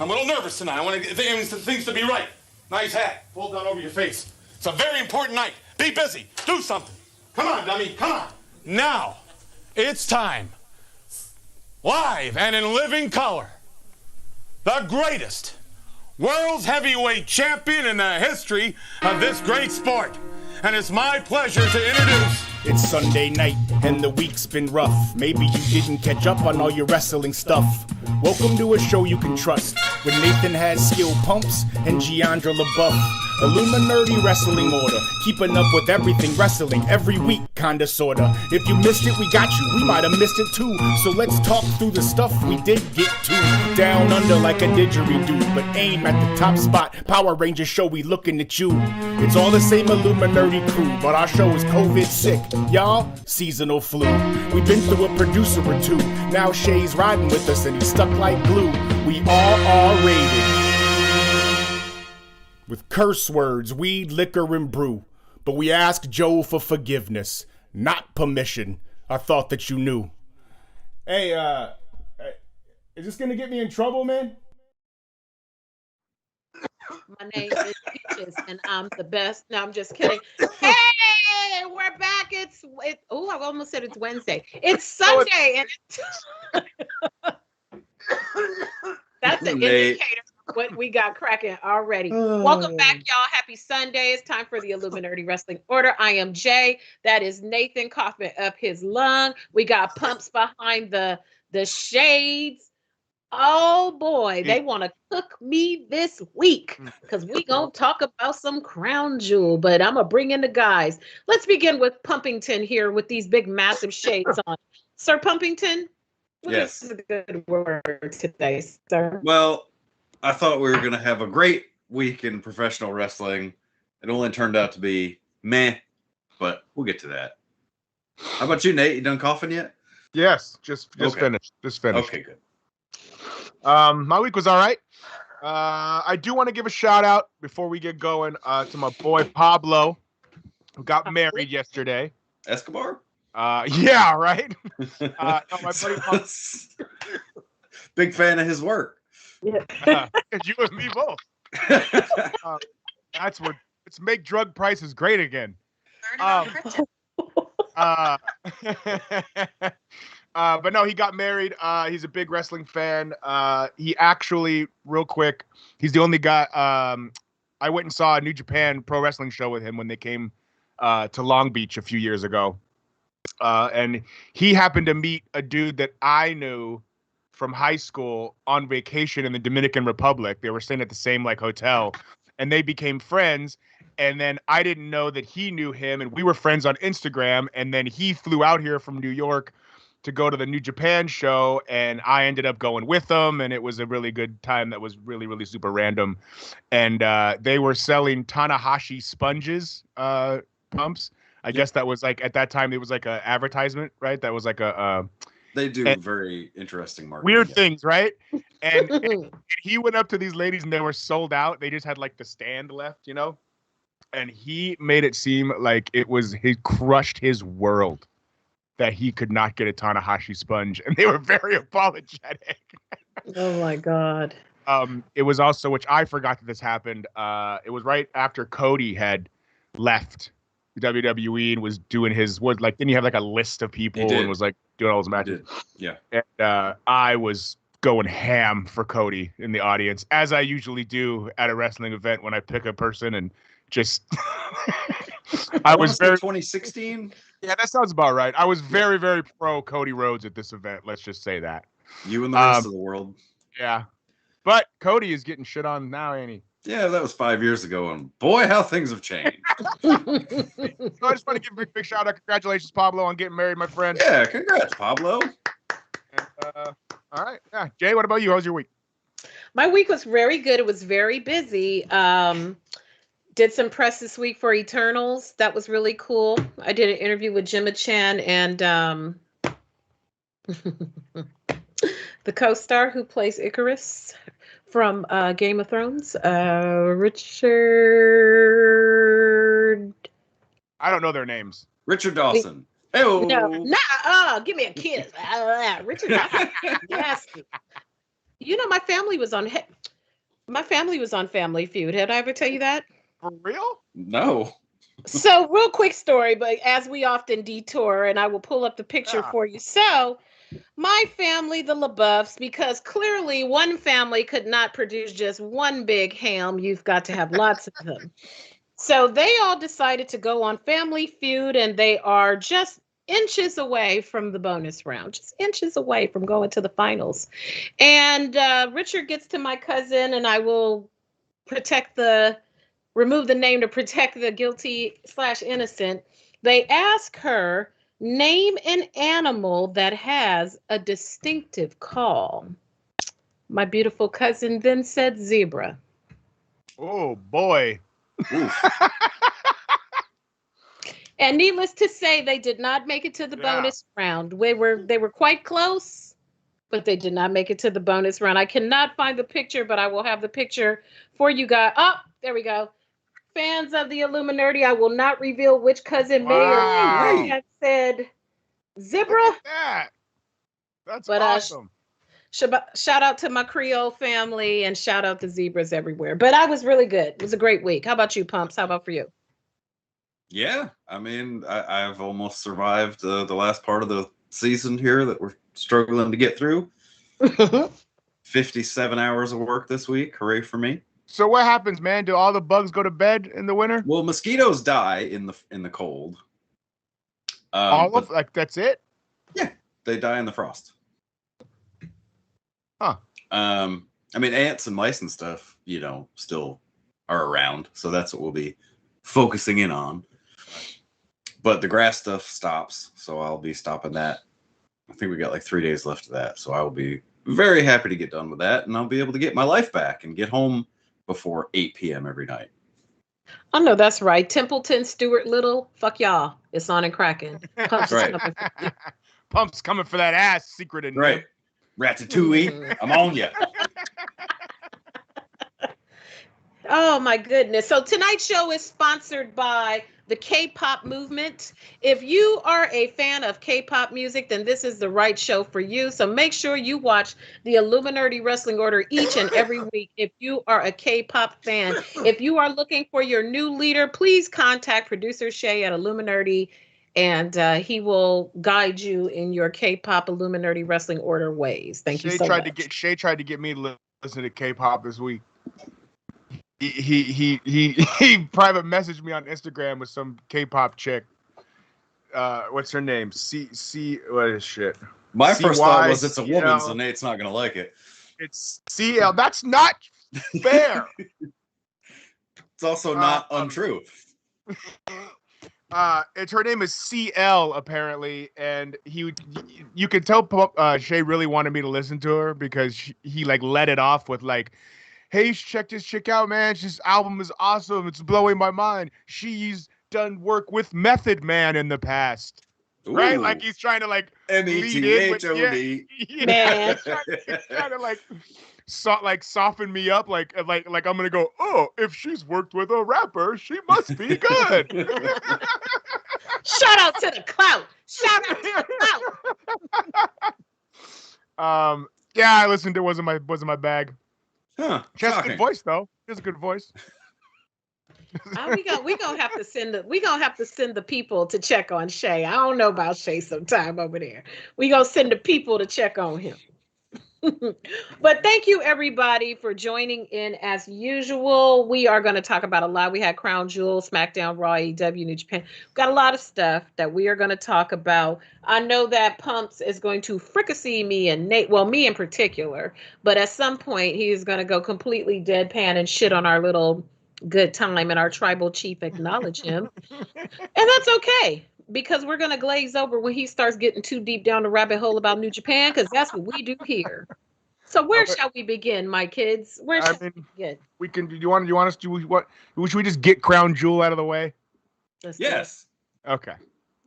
I'm a little nervous tonight. I want things to be right. Nice hat. Pulled down over your face. It's a very important night. Be busy. Do something. Come on, dummy. Come on. Now, it's time. Live and in living color. The greatest world's heavyweight champion in the history of this great sport. And it's my pleasure to introduce... It's Sunday night, and the week's been rough. Maybe you didn't catch up on all your wrestling stuff. Welcome to a show you can trust, where Nathan has skill pumps and Giandra LaBeouf. Illuminerdi wrestling order, keeping up with everything wrestling every week, kinda sorta. If you missed it, we got you. We might have missed it too. So let's talk through the stuff we did get to. Down under like a didgeridoo, but aim at the top spot. Power Rangers show, we looking at you. It's all the same Illuminerdi crew, but our show is COVID sick. Y'all, seasonal flu. We've been through a producer or two. Now Shay's riding with us and he's stuck like glue. We all are rated with curse words, weed, liquor, and brew. But we ask Joe for forgiveness, not permission. I thought that you knew. Hey, is this gonna get me in trouble, man? My name is Peaches, and I'm the best. No, I'm just kidding. Hey, we're back. Oh, I almost said it's Wednesday. It's Sunday, and that's an indicator of what we got cracking already. Welcome back, y'all. Happy Sunday. It's time for the Illuminerdi Wrestling Order. I am Jay. That is Nathan coughing up his lung. We got pumps behind the shades. Oh boy, they want to cook me this week because we gonna talk about some crown jewel, but I'm gonna bring in the guys. Let's begin with Pumpington here with these big massive shades on. Sir Pumpington, what yes, is a good word today, sir? Well, I thought we were gonna have a great week in professional wrestling. It only turned out to be meh, but we'll get to that. How about you, Nate? You done coughing yet? Yes, just Okay. finished. Just finished. Okay, good. My week was all right. I do want to give a shout out before we get going to my boy Pablo, who got married yesterday. Escobar? Yeah, right. No, my buddy Pablo. Big fan of his work. You and me both. That's what. Let's make drug prices great again. But no, he got married. He's a big wrestling fan. He actually, real quick, he's the only guy. I went and saw a New Japan Pro Wrestling show with him when they came to Long Beach a few years ago. And he happened to meet a dude that I knew from high school on vacation in the Dominican Republic. They were staying at the same hotel, and they became friends. And then I didn't know that he knew him, and we were friends on Instagram. And then he flew out here from New York to go to the New Japan show, and I ended up going with them, and it was a really good time. That was really, really super random. And they were selling Tanahashi sponges, pumps. I guess that was at that time, it was an advertisement, right? That was They do very interesting marketing. Weird things, right? And he went up to these ladies, and they were sold out. They just had the stand left, and he made it seem like he crushed his world that he could not get a Tanahashi sponge, and they were very apologetic. Oh my God. It was also, which I forgot that this happened. It was right after Cody had left WWE and was doing didn't he have a list of people and was doing all those matches? Yeah. And I was going ham for Cody in the audience, as I usually do at a wrestling event when I pick a person and just I was very 2016. Yeah, that sounds about right. I was very, very pro Cody Rhodes at this event. Let's just say that. You and the rest of the world. Yeah. But Cody is getting shit on now, ain't he? Yeah, that was 5 years ago, and boy, how things have changed. So I just want to give a big shout out. Congratulations, Pablo, on getting married, my friend. Yeah, congrats, Pablo. And, all right. Yeah. Jay, what about you? How was your week? My week was very good. It was very busy. Did some press this week for Eternals. That was really cool. I did an interview with Gemma Chan and the co-star who plays Icarus from Game of Thrones, Richard. I don't know their names. Richard Dawson. Hey-o. No, give me a kiss. Richard Dawson. Yes. My family was on. My family was on Family Feud. Did I ever tell you that? For real? No. So, real quick story, but as we often detour, and I will pull up the picture Yeah. for you. So, my family, the LaBeoufs, because clearly one family could not produce just one big ham. You've got to have lots of them. So, they all decided to go on Family Feud, and they are just inches away from the bonus round, just inches away from going to the finals. And Richard gets to my cousin, and I will remove the name to protect the guilty / innocent. They ask her, name an animal that has a distinctive call. My beautiful cousin then said zebra. Oh boy. And needless to say, they did not make it to the bonus round. They were quite close, but they did not make it to the bonus round. I cannot find the picture, but I will have the picture for you guys. Oh, there we go. Fans of the Illuminerdi, I will not reveal which cousin may or may not have said zebra. Look at that. That's awesome. Shout out to my Creole family and shout out to zebras everywhere. But I was really good. It was a great week. How about you, Pumps? How about for you? Yeah, I mean, I've almost survived the last part of the season here that we're struggling to get through. 57 hours of work this week. Hooray for me. So what happens, man? Do all the bugs go to bed in the winter? Well, mosquitoes die in the cold. That's it? Yeah, they die in the frost. Huh. I mean, ants and mice and stuff, still are around. So that's what we'll be focusing in on. But the grass stuff stops, so I'll be stopping that. I think we got like 3 days left of that. So I will be very happy to get done with that, and I'll be able to get my life back and get home before 8 p.m. every night. I know that's right. Templeton, Stuart Little, fuck y'all. It's on and cracking. Pumps Right. Pump's coming for that ass, secret in Right. Ratatouille, I'm on ya. Oh my goodness. So tonight's show is sponsored by the K-pop movement. If you are a fan of K-pop music, then this is the right show for you. So make sure you watch the Illuminerdi Wrestling Order each and every week if you are a K-pop fan. If you are looking for your new leader, please contact producer Shay at Illuminerdi, and he will guide you in your K-pop Illuminerdi Wrestling Order ways. Thank you so much. Shay tried to get me to listen to K-pop this week. He private messaged me on Instagram with some K-pop chick. What's her name? What is shit? My first thought was it's a woman, so Nate's not gonna like it. It's CL. That's not fair. It's also not untrue. Her name is CL apparently, and you could tell Shay really wanted me to listen to her because he like let it off with like, hey, check this chick out, man. This album is awesome. It's blowing my mind. She's done work with Method Man in the past. Ooh. Right? Like he's trying to like METHOD. Man. trying to soften me up, like I'm gonna go, oh, if she's worked with a rapper, she must be good. Shout out to the clout. Shout out to the clout. Yeah, I listened. It wasn't my bag. Huh, she has a good voice though. She has a good voice. We gonna have to send the people to check on Shay. I don't know about Shay sometime over there. We gonna send the people to check on him. But thank you everybody for joining in as usual. We are going to talk about a lot. We had Crown Jewel, SmackDown, Raw, AEW, New Japan. We've got a lot of stuff that we are going to talk about. I know that Pumps is going to fricassee me and Nate, well, me in particular, but at some point he is going to go completely deadpan and shit on our little good time, and our tribal chief acknowledge him. And that's okay, because we're going to glaze over when he starts getting too deep down the rabbit hole about New Japan, because that's what we do here. So where shall we begin, my kids? Where shall we begin? We can. Do you want us to what? Should we just get Crown Jewel out of the way? Yes. Okay.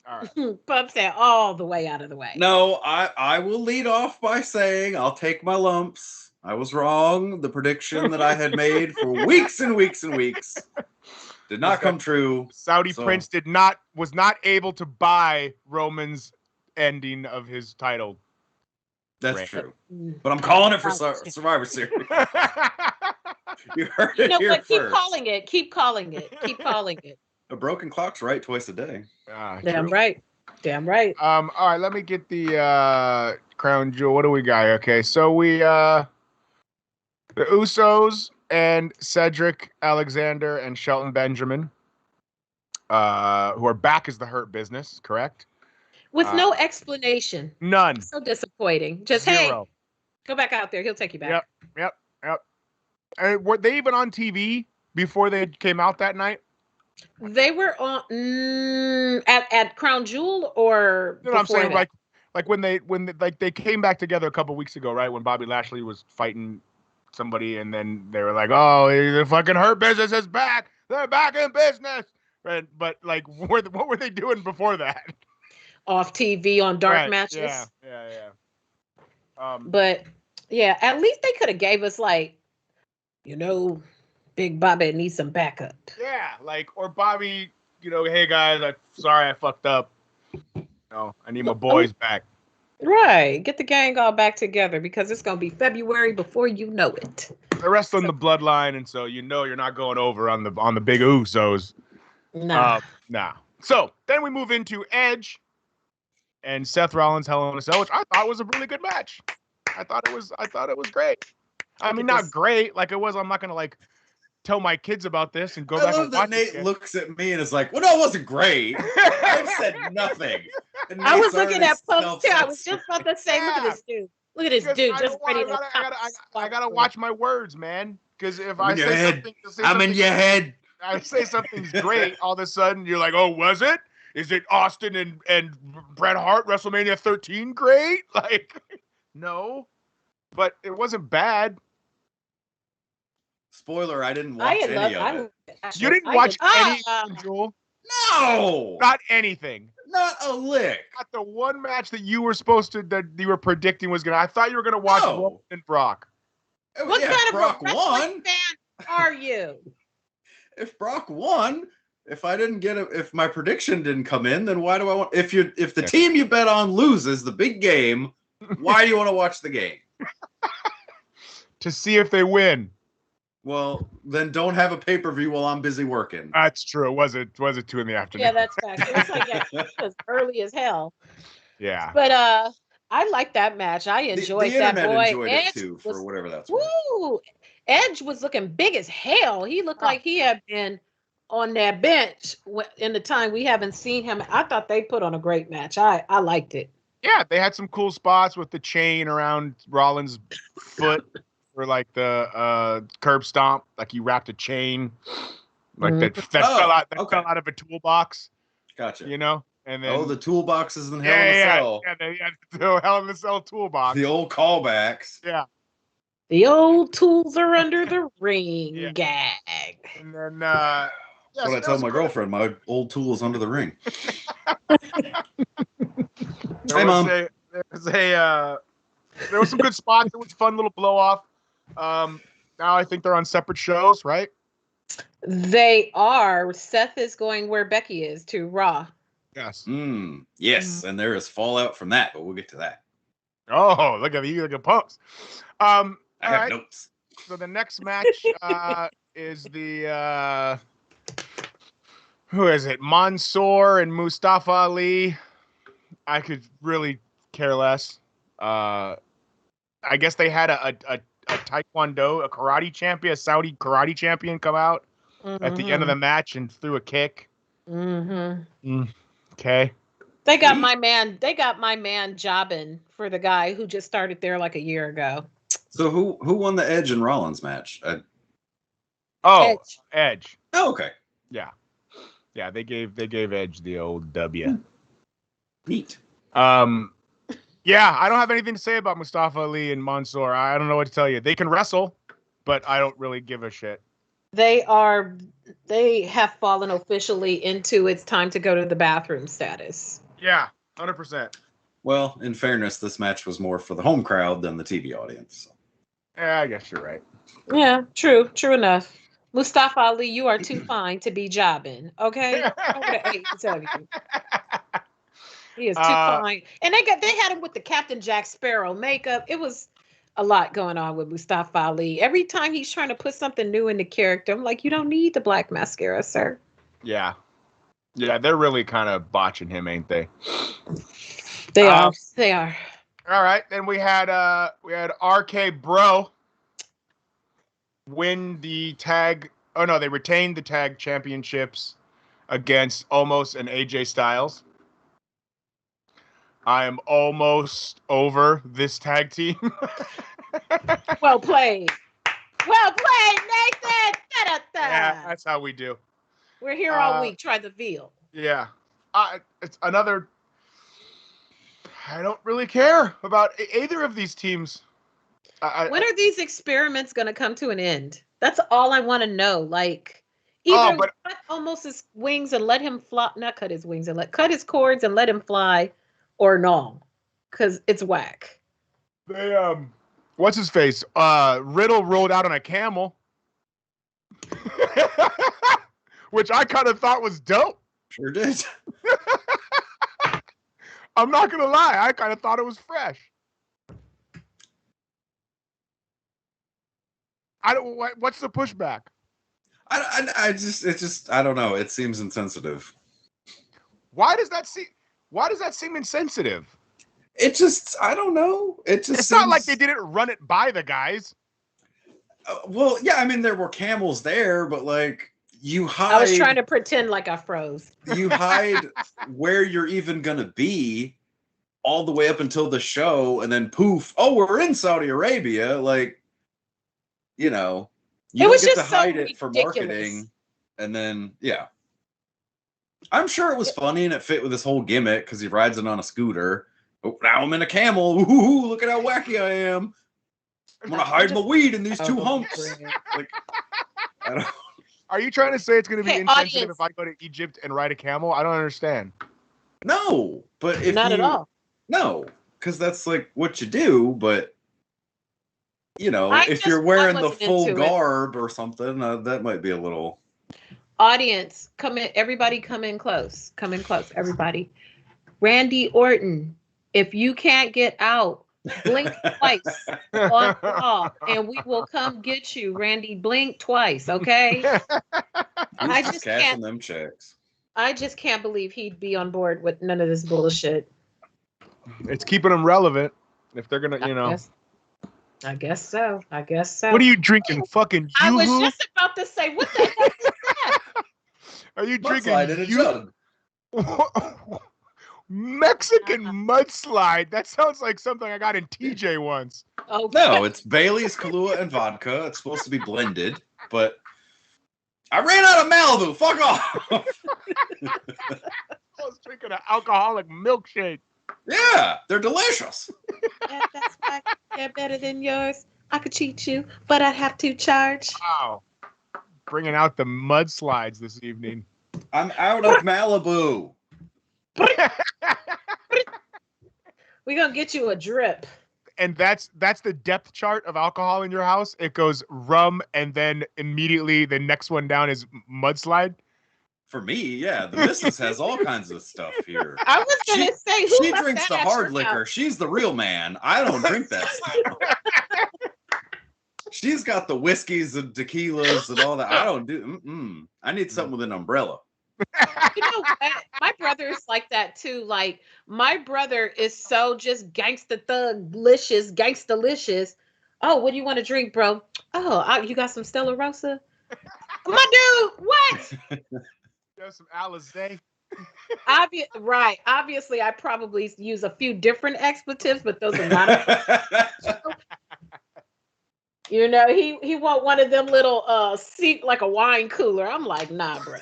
All right. Pump said all the way out of the way. No, I will lead off by saying I'll take my lumps. I was wrong. The prediction that I had made for weeks and weeks and weeks did not come true. Saudi Prince was not able to buy Roman's ending of his title. That's true. But I'm calling it for Survivor Series. You heard You it know here what? Keep first. calling it. Keep calling it. Keep calling it. A broken clock's right twice a day. Damn True. right. Damn right. All right, let me get the crown jewel. What do we got? Okay, so we the Usos and Cedric Alexander and Shelton Benjamin, who are back as the Hurt Business, correct? With no explanation. None. So disappointing. Just Zero. hey, go back out there. He'll take you back. Yep. And were they even on TV before they came out that night? They were on at Crown Jewel or You know what I'm before saying? that? Like when they came back together a couple weeks ago, right? When Bobby Lashley was fighting somebody, and then they were like, "Oh, the fucking Hurt Business is back. They're back in business." Right? But like, what were they doing before that? Off TV on dark Right. matches. Yeah. But yeah, at least they could have gave us like, Big Bobby needs some backup. Yeah, or Bobby, hey guys, sorry I fucked up. I need my boys back. Right. Get the gang all back together because it's gonna be February before you know it. They're wrestling the bloodline, and so you're not going over on the big Usos. Nah. Nah. So then we move into Edge and Seth Rollins Hell in a Cell, which I thought was a really good match. I thought it was great. I mean, not great like it was. I'm not gonna tell my kids about this and go back and watch Nate it. looks at me and is like, "Well, no, it wasn't great. I've said nothing." And I was Nate's looking already at posts too. I was self-censored. just about to say, look at this dude. Look at this Because dude I just don't ready want- to I gotta watch my words, man. Because if I'm I in your say head. something, I'm in your head. I say something's great, all of a sudden you're like, "Oh, was it? Is it Austin and Bret Hart WrestleMania 13 great?" No, but it wasn't bad. Spoiler: I didn't watch any of it. You didn't watch any, Joel? No, Not anything. not a lick. Not the one match that you were predicting was gonna. I thought you were gonna watch No. Roman and Brock. What kind of Brock a wrestling won. fan are you? If Brock won, if my prediction didn't come in, then why do I want? If the team you bet on loses the big game, why do you want to watch the game? To see if they win. Well, then don't have a pay-per-view while I'm busy working. That's true. It was 2 in the afternoon. Yeah, that's fact. It was it was early as hell. Yeah. But I like that match. I enjoyed the that internet boy. enjoyed Edge it too, for was, whatever that's worth. woo! Edge was looking big as hell. He looked like he had been on that bench in the time we haven't seen him. I thought they put on a great match. I liked it. Yeah, they had some cool spots with the chain around Rollins' foot, or the curb stomp. Like he wrapped a chain, that fell out. That fell out of a toolbox. Gotcha. And then the toolboxes in Hell in a Cell. Yeah, they had the Hell in a Cell toolbox. The old callbacks. Yeah. The old tools are under the ring gag. And then that's what I tell my girlfriend. My old tool is under the ring. Hey, Mom. There was some good spots. It was a fun little blow off. Now I think they're on separate shows, right? They are. Seth is going where Becky is, to Raw. Yes. Yes, and there is fallout from that, but we'll get to that. Oh, look at you, look at pumps. I have notes. So the next match is the who is it? Mansoor and Mustafa Ali. I could really care less. I guess they had a taekwondo, a karate champion, a Saudi karate champion come out at the end of the match and threw a kick. Okay. They got my man jobbing for the guy who just started there like a year ago. So who won the Edge and Rollins match? Edge. Oh, okay. Yeah, they gave Edge the old W. Neat. Yeah, I don't have anything to say about Mustafa Ali and Mansoor. I don't know what to tell you. They can wrestle, but I don't really give a shit. They have fallen officially into it's time to go to the bathroom status. Yeah, 100%. Well, in fairness, this match was more for the home crowd than the TV audience. So. Yeah, I guess you're right. Yeah, true enough. Mustafa Ali, you are too fine to be jobbing. Okay, I'm gonna hate to tell you. He is too fine, and they had him with the Captain Jack Sparrow makeup. It was a lot going on with Mustafa Ali. Every time he's trying to put something new in the character, I'm like, you don't need the black mascara, sir. Yeah. Yeah, they're really kind of botching him, ain't they? They are. They are. All right, then we had RK Bro win the tag. Oh no, they retained the tag championships against Omos and AJ Styles. I am almost over this tag team. Well played. Well played, Nathan. Da-da-da. Yeah, that's how we do. We're here all week. Try the veal. Yeah. It's another. I don't really care about either of these teams. When are these experiments going to come to an end? That's all I want to know. Like, either cut almost his wings and let him fly, not cut his wings and cut his cords and let him fly, or no, because it's whack. They what's his face? Riddle rolled out on a camel, which I kind of thought was dope. Sure did. I'm not gonna lie, I kind of thought it was fresh. What's the pushback? I don't know. It seems insensitive. Why does that seem insensitive? It just, I don't know. It's not like they didn't run it by the guys. Well, yeah, I mean, there were camels there, but like, you hide. I was trying to pretend like I froze. You hide where you're even gonna be all the way up until the show, and then poof, oh, we're in Saudi Arabia. Like, you know, you don't get to hide it for marketing, and then yeah. I'm sure it was funny and it fit with this whole gimmick because he rides it on a scooter. Oh, now I'm in a camel. Ooh, look at how wacky I am. I'm gonna hide my weed in these two humps. Like, I don't. Are you trying to say it's going to be insensitive if I go to Egypt and ride a camel? I don't understand. No, but if not at all. No, because that's like what you do. But you know, if you're wearing the full garb or something, that might be a little. Audience, come in. Everybody, come in close. Come in close. Everybody. Randy Orton, if you can't get out, blink twice on call, and we will come get you. Randy, blink twice, okay? I just cashing them checks. I just can't believe he'd be on board with none of this bullshit. It's keeping them relevant. If they're gonna, you know. I guess so. What are you drinking? Fucking I was just about to say, what the heck is that? Are you drinking in a jug? Mexican mudslide. That sounds like something I got in TJ once. Oh no, it's Bailey's, Kahlua, and vodka. It's supposed to be blended, but I ran out of Malibu. Fuck off. I was drinking an alcoholic milkshake. Yeah, they're delicious. Yeah, that's why they're better than yours. I could cheat you, but I'd have to charge. Wow. Bringing out the mudslides this evening. I'm out of Malibu. We're gonna get you a drip. And that's the depth chart of alcohol in your house. It goes rum, and then immediately the next one down is mudslide. For me, yeah, the missus has all kinds of stuff here. I was gonna say, she drinks the hard liquor. She's the real man. I don't drink that stuff. She's got the whiskeys and tequilas and all that. I don't do. I need something with an umbrella. You know what? My brother is like that too. Like, my brother is so just gangsta thug-licious, gangsta-licious. Oh, what do you want to drink, bro? Oh, you got some Stella Rosa? My dude, what? Got some Alizé. Right. Obviously, I probably use a few different expletives, but those are not. You know, he want one of them little seat like a wine cooler. I'm like, nah, bro.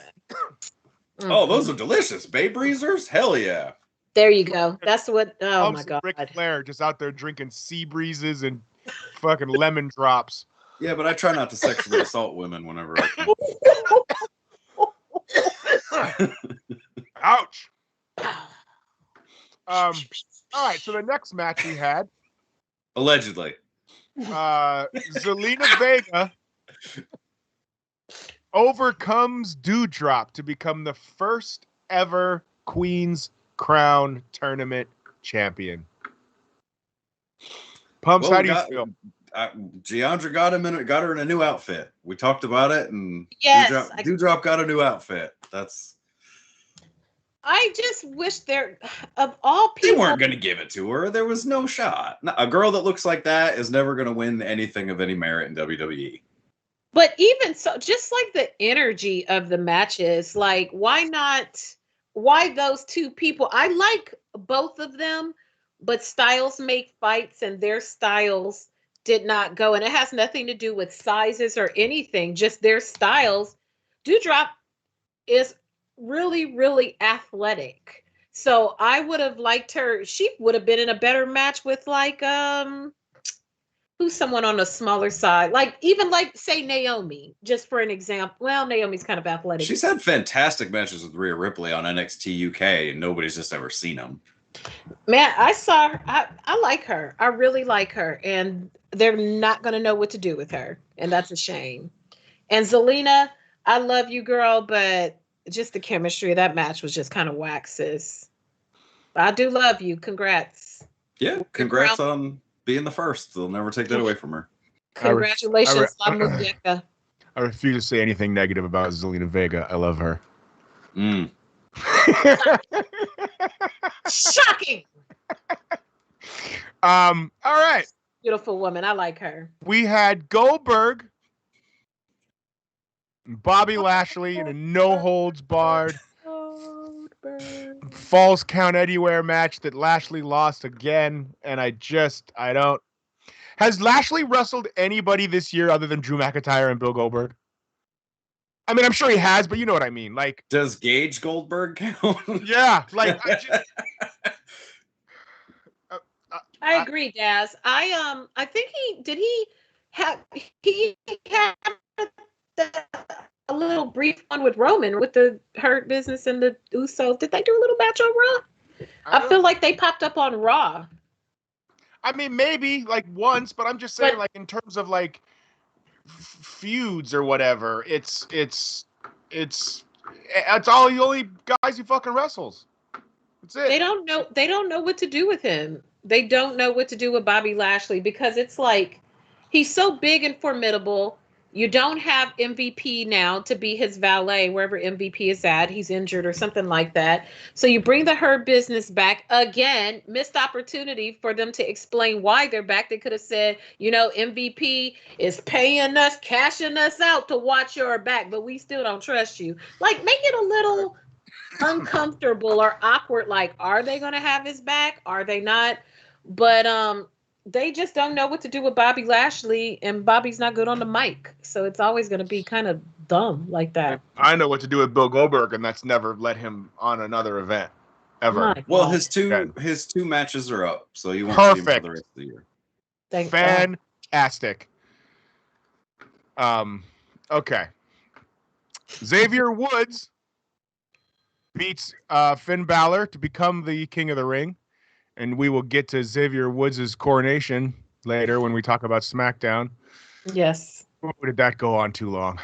Oh, those are delicious. Bay Breezers? Hell yeah. There you go. That's what. Oh my God. Ric Flair just out there drinking sea breezes and fucking lemon drops. Yeah, but I try not to sexually assault women whenever I can. Ouch. All right, so the next match we had. Allegedly. Zelina Vega overcomes Doudrop to become the first ever Queen's Crown Tournament champion. Pumps, how do you feel? Giandra got her in a new outfit. We talked about it, and Yes, Dewdrop got a new outfit. I just wish of all people, they weren't going to give it to her. There was no shot. A girl that looks like that is never going to win anything of any merit in WWE. But even so, just like the energy of the matches, like why those two people? I like both of them, but styles make fights, and their styles did not go. And it has nothing to do with sizes or anything, just their styles. Dewdrop is really, really athletic. So I would have liked her. She would have been in a better match with like who's someone on a smaller side, like even like say Naomi, just for an example. Well, Naomi's kind of athletic. She's had fantastic matches with Rhea Ripley on NXT UK, and nobody's just ever seen them. Man, I saw her. I like her. I really like her, and they're not going to know what to do with her, and that's a shame. And Zelina, I love you, girl, but just the chemistry of that match was just kind of whack, sis. I do love you. Congrats. Yeah, congrats on being the first. They'll never take that away from her. Congratulations, La Muñeca. I refuse to say anything negative about Zelina Vega. I love her. Shocking. All right. Beautiful woman. I like her. We had Goldberg, Bobby Lashley in a no holds barred Falls Count Anywhere match that Lashley lost again, and I don't. Has Lashley wrestled anybody this year other than Drew McIntyre and Bill Goldberg? I mean, I'm sure he has, but you know what I mean. Like, does Gage Goldberg count? Yeah, like I agree, Daz. I think he had a little brief one with Roman with the Hurt Business and the Usos. Did they do a little match on Raw? I feel like they popped up on Raw. I mean, maybe like once, but I'm just saying, like in terms of like feuds or whatever, it's all the only guys he fucking wrestles. That's it. They don't know what to do with him. They don't know what to do with Bobby Lashley because it's like he's so big and formidable. You don't have MVP now to be his valet wherever MVP is at. He's injured or something like that. So you bring the Hurt Business back again. Missed opportunity for them to explain why they're back. They could have said, MVP is paying us, cashing us out to watch your back, but we still don't trust you. Like, make it a little uncomfortable or awkward. Like, are they going to have his back? Are they not? But they just don't know what to do with Bobby Lashley, and Bobby's not good on the mic. So it's always going to be kind of dumb like that. I know what to do with Bill Goldberg, and that's never let him on another event ever. Well, his two matches are up, so you won't see him for the rest of the year. Fantastic. Okay. Xavier Woods beats Finn Balor to become the King of the Ring. And we will get to Xavier Woods' coronation later when we talk about SmackDown. Yes. Oh, did that go on too long?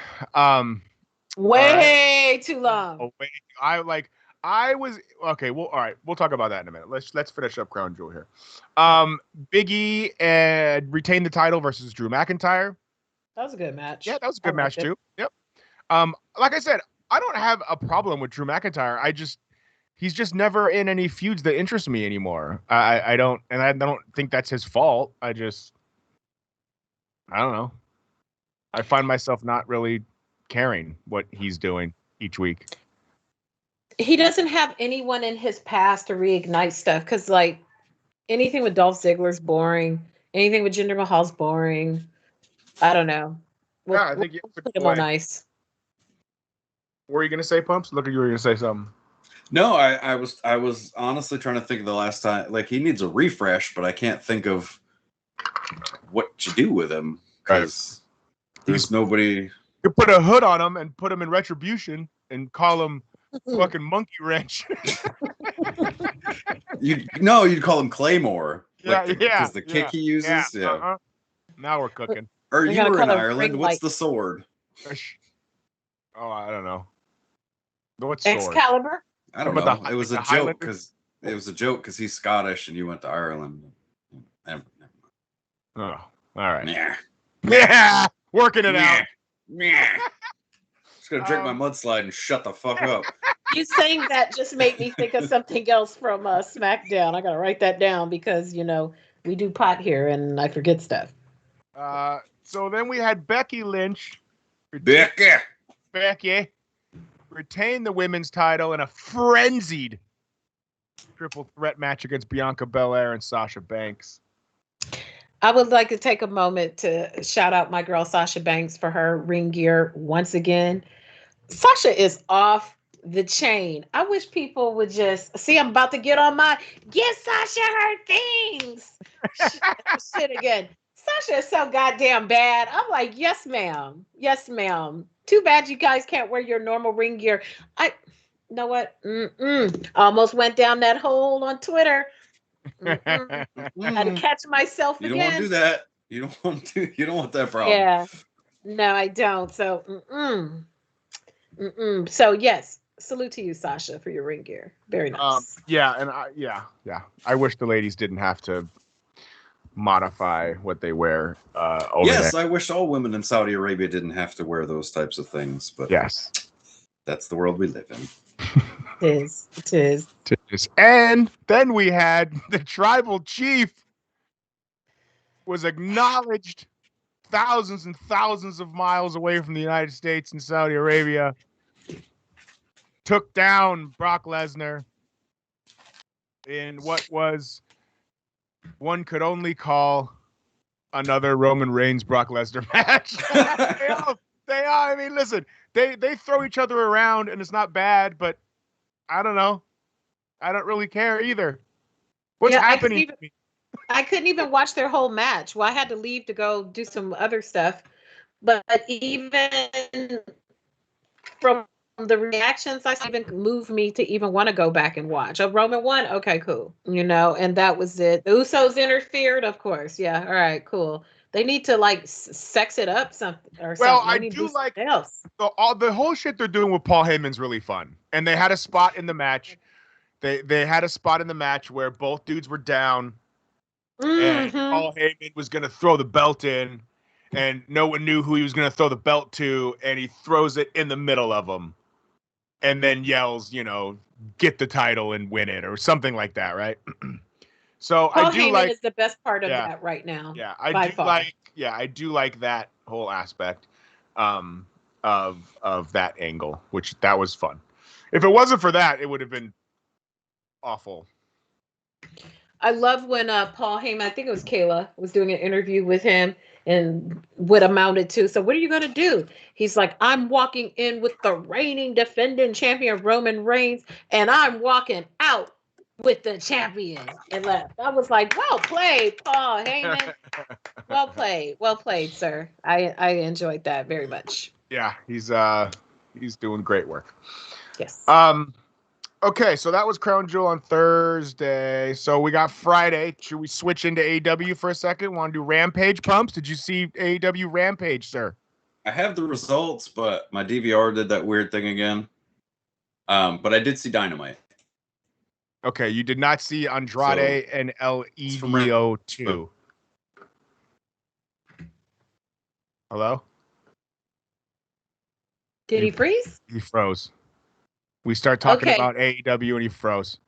Way too long. I was okay. Well, all right. We'll talk about that in a minute. Let's finish up Crown Jewel here. Big E retained the title versus Drew McIntyre. That was a good match. Yeah, that was a good match too. Yep. Like I said, I don't have a problem with Drew McIntyre. He's just never in any feuds that interest me anymore. I don't think that's his fault. I don't know. I find myself not really caring what he's doing each week. He doesn't have anyone in his past to reignite stuff because, like, anything with Dolph Ziggler's boring. Anything with Jinder Mahal's boring. I don't know. I think you put him on ice. What were you gonna say, Pumps? Look, you were gonna say something. No, I was honestly trying to think of the last time. Like, he needs a refresh, but I can't think of what to do with him because there's nobody. You put a hood on him and put him in Retribution and call him fucking Monkey Wrench. You'd call him Claymore. Because the kick he uses. Yeah. Uh-huh. Now we're cooking. Or you were in Ireland. What's the sword? Oh, I don't know. What sword? Excalibur. I don't know. It was a joke because he's Scottish and you went to Ireland. Never mind. Oh, all right. Yeah. Yeah, working it out. Yeah. Just gonna drink my mudslide and shut the fuck up. You saying that just made me think of something else from SmackDown. I gotta write that down because we do pot here and I forget stuff. So then we had Becky Lynch. Becky retain the women's title in a frenzied triple threat match against Bianca Bel-Air and Sasha Banks. I would like to take a moment to shout out my girl Sasha Banks for her ring gear once again. Sasha is off the chain. I wish people would just see. I'm about to get on my give Sasha her things. Shit again. Sasha is so goddamn bad. I'm like, yes, ma'am. Yes, ma'am. Too bad you guys can't wear your normal ring gear. You know what? Almost went down that hole on Twitter. I had to catch myself again. You don't want to do that. You don't want that problem. Yeah. No, I don't. So, So yes, salute to you, Sasha, for your ring gear. Very nice. I wish the ladies didn't have to modify what they wear. Over yes, there. I wish all women in Saudi Arabia didn't have to wear those types of things. But yes, that's the world we live in. It is. And then we had the tribal chief was acknowledged thousands and thousands of miles away from the United States and Saudi Arabia. Took down Brock Lesnar in what was one could only call another Roman Reigns Brock Lesnar match. They are. I mean, listen, they throw each other around and it's not bad, but I don't know. I don't really care either. What's happening? I couldn't even watch their whole match. Well, I had to leave to go do some other stuff. But even from the reactions, I even moved me to even want to go back and watch. A Roman won. Okay, cool. And that was it. The Usos interfered, of course. Yeah. All right, cool. They need to like sex it up something or something. Well, I do like else. The whole shit they're doing with Paul Heyman's really fun. And they had a spot in the match. They had a spot in the match where both dudes were down. And Paul Heyman was going to throw the belt in, and no one knew who he was going to throw the belt to, and he throws it in the middle of them, and then yells, get the title and win it, or something like that, right? So Paul I do Heyman is the best part of that right now. Yeah, I do like that whole aspect of that angle, which that was fun. If it wasn't for that, it would have been awful. I love when Paul Heyman, I think it was Kayla, was doing an interview with him and what amounted to, so what are you going to do? He's like, I'm walking in with the reigning defending champion Roman Reigns, and I'm walking out with the champion. And left. I was like, well played, Paul Heyman. Well played, sir. I enjoyed that very much. Yeah, he's doing great work. Yes. Okay, so that was Crown Jewel on Thursday. So we got Friday. Should we switch into AEW for a second? Want to do Rampage pumps? Did you see AEW Rampage, sir? I have the results, but my DVR did that weird thing again. But I did see Dynamite. Okay, you did not see Andrade and LEDO 2. Hello? Did he freeze? He froze. We start talking about AEW and he froze.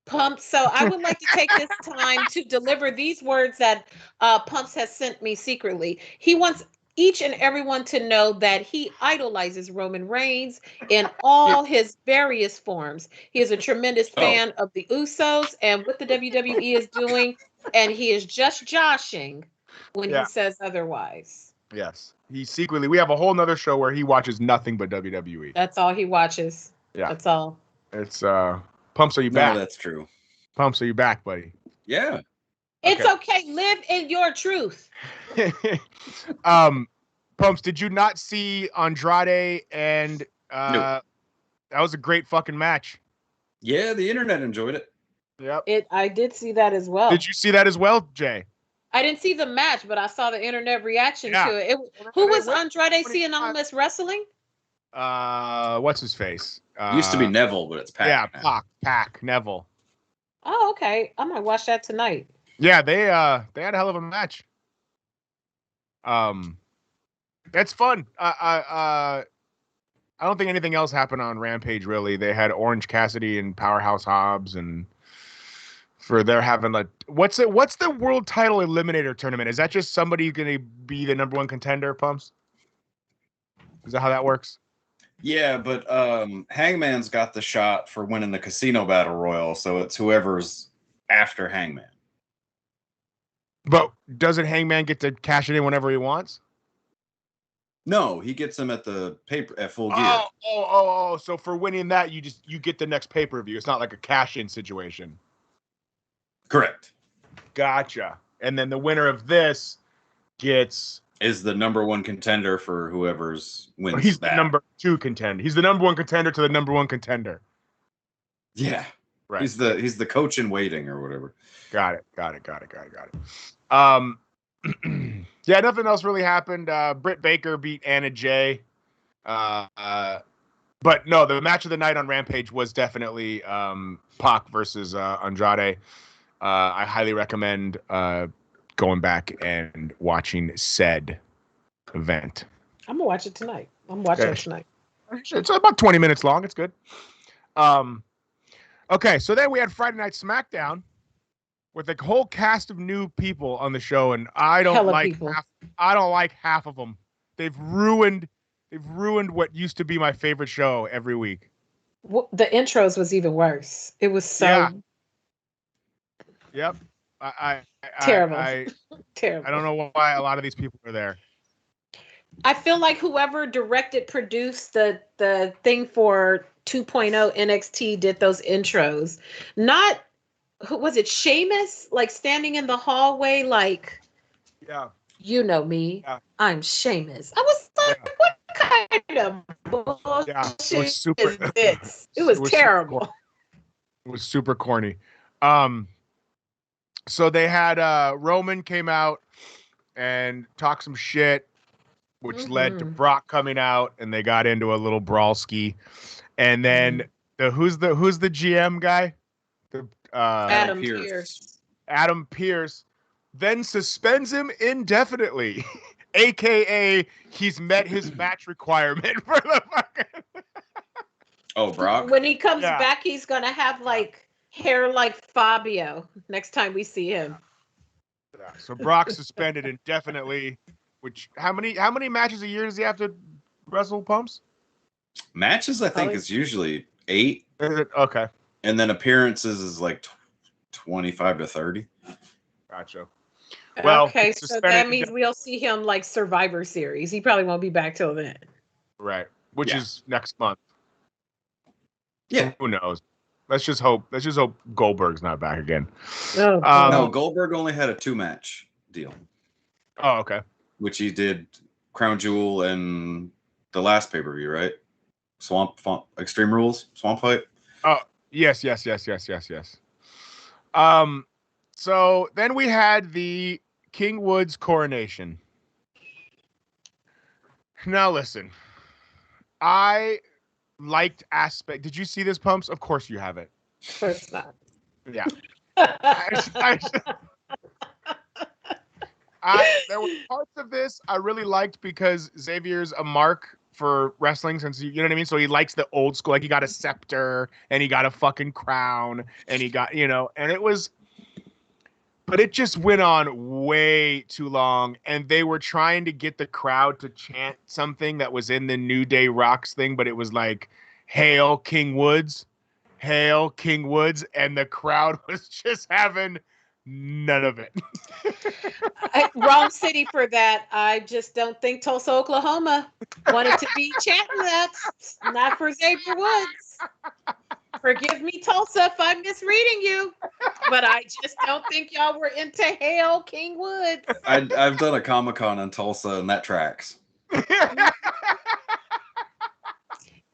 Pumps. So I would like to take this time to deliver these words that Pumps has sent me secretly. He wants each and everyone to know that he idolizes Roman Reigns in all his various forms. He is a tremendous fan of the Usos and what the WWE is doing, and he is just joshing when he says otherwise. Yes. He secretly, we have a whole nother show where he watches nothing but WWE. That's all he watches. Yeah. That's all. It's Pumps, are you back? No, that's true. Pumps, are you back, buddy? Yeah. It's okay. Live in your truth. Pumps, did you not see Andrade and no. That was a great fucking match. Yeah, the internet enjoyed it. Yep. I did see that as well. Did you see that as well, Jay? I didn't see the match, but I saw the internet reaction to it. Who was Andrade Cien wrestling? What's his face? Used to be Neville, but it's Pac. Yeah, Pac, Neville. Oh, okay. I might watch that tonight. Yeah, they had a hell of a match. That's fun. I don't think anything else happened on Rampage really. They had Orange Cassidy and Powerhouse Hobbs, and they're having what's the world title eliminator tournament? Is that just somebody going to be the number one contender, Pumps? Is that how that works? Yeah, but Hangman's got the shot for winning the Casino Battle Royal, so it's whoever's after Hangman. But doesn't Hangman get to cash it in whenever he wants? No, he gets them at the paper at Full Gear. Oh! So for winning that, you get the next pay-per-view. It's not like a cash-in situation. Correct. Gotcha. And then the winner of this is the number one contender for whoever's wins. He's the number two contender. He's the number one contender to the number one contender. Yeah. Right. He's the coach in waiting or whatever. Got it. Yeah, nothing else really happened. Britt Baker beat Anna Jay. But no, the match of the night on Rampage was definitely Pac versus Andrade. I highly recommend going back and watching said event. I'm gonna watch it tonight. I'm watching it tonight. It's about 20 minutes long. It's good. Okay, so then we had Friday Night SmackDown with a whole cast of new people on the show, and I don't like half of them. They've ruined what used to be my favorite show every week. Well, the intros was even worse. It was so Yep. terrible. Terrible. I don't know why a lot of these people are there. I feel like whoever produced the thing for 2.0 NXT did those intros. Not who was it? Sheamus, like standing in the hallway, like, yeah, you know me, I'm Sheamus. I was like, what kind of bullshit is this? It was terrible. It was super corny. So they had Roman came out and talked some shit, which led to Brock coming out, and they got into a little brawl ski. And then who's the GM guy? Adam Pearce. Adam Pearce then suspends him indefinitely, aka he's met his match requirement for the fucking. Oh, Brock. When he comes back, he's gonna have hair like Fabio next time we see him. Yeah, so Brock suspended indefinitely. Which how many matches a year does he have to wrestle, Pumps? Matches, I think, is usually 8. Is it? Okay. And then appearances is like 25 to 30. Gotcha. Well, okay, so that means we'll see him like Survivor Series. He probably won't be back till then. Right. Which is next month. Yeah. Who knows? Let's just hope Goldberg's not back again. No, Goldberg only had a 2-match deal. Oh, okay. Which he did Crown Jewel and the last pay-per-view, right? Extreme Rules, Swamp Fight. Oh, yes. So then we had the King Woods coronation. Now listen, I liked aspect. Did you see this, Pumps? Of course you haven't. Of course not. Yeah. There were parts of this I really liked because Xavier's a mark for wrestling, since you know what I mean. So he likes the old school, like he got a scepter and he got a fucking crown and he got, and it was, but it just went on way too long, and they were trying to get the crowd to chant something that was in the New Day Rocks thing, but it was like, "Hail King Woods, hail King Woods," and the crowd was just having none of it. Wrong city for that. I just don't think Tulsa, Oklahoma wanted to be chanting that. Not for Xavier Woods. Forgive me, Tulsa, if I'm misreading you, but I just don't think y'all were into Hail King Woods. I've done a Comic-Con in Tulsa, and that tracks.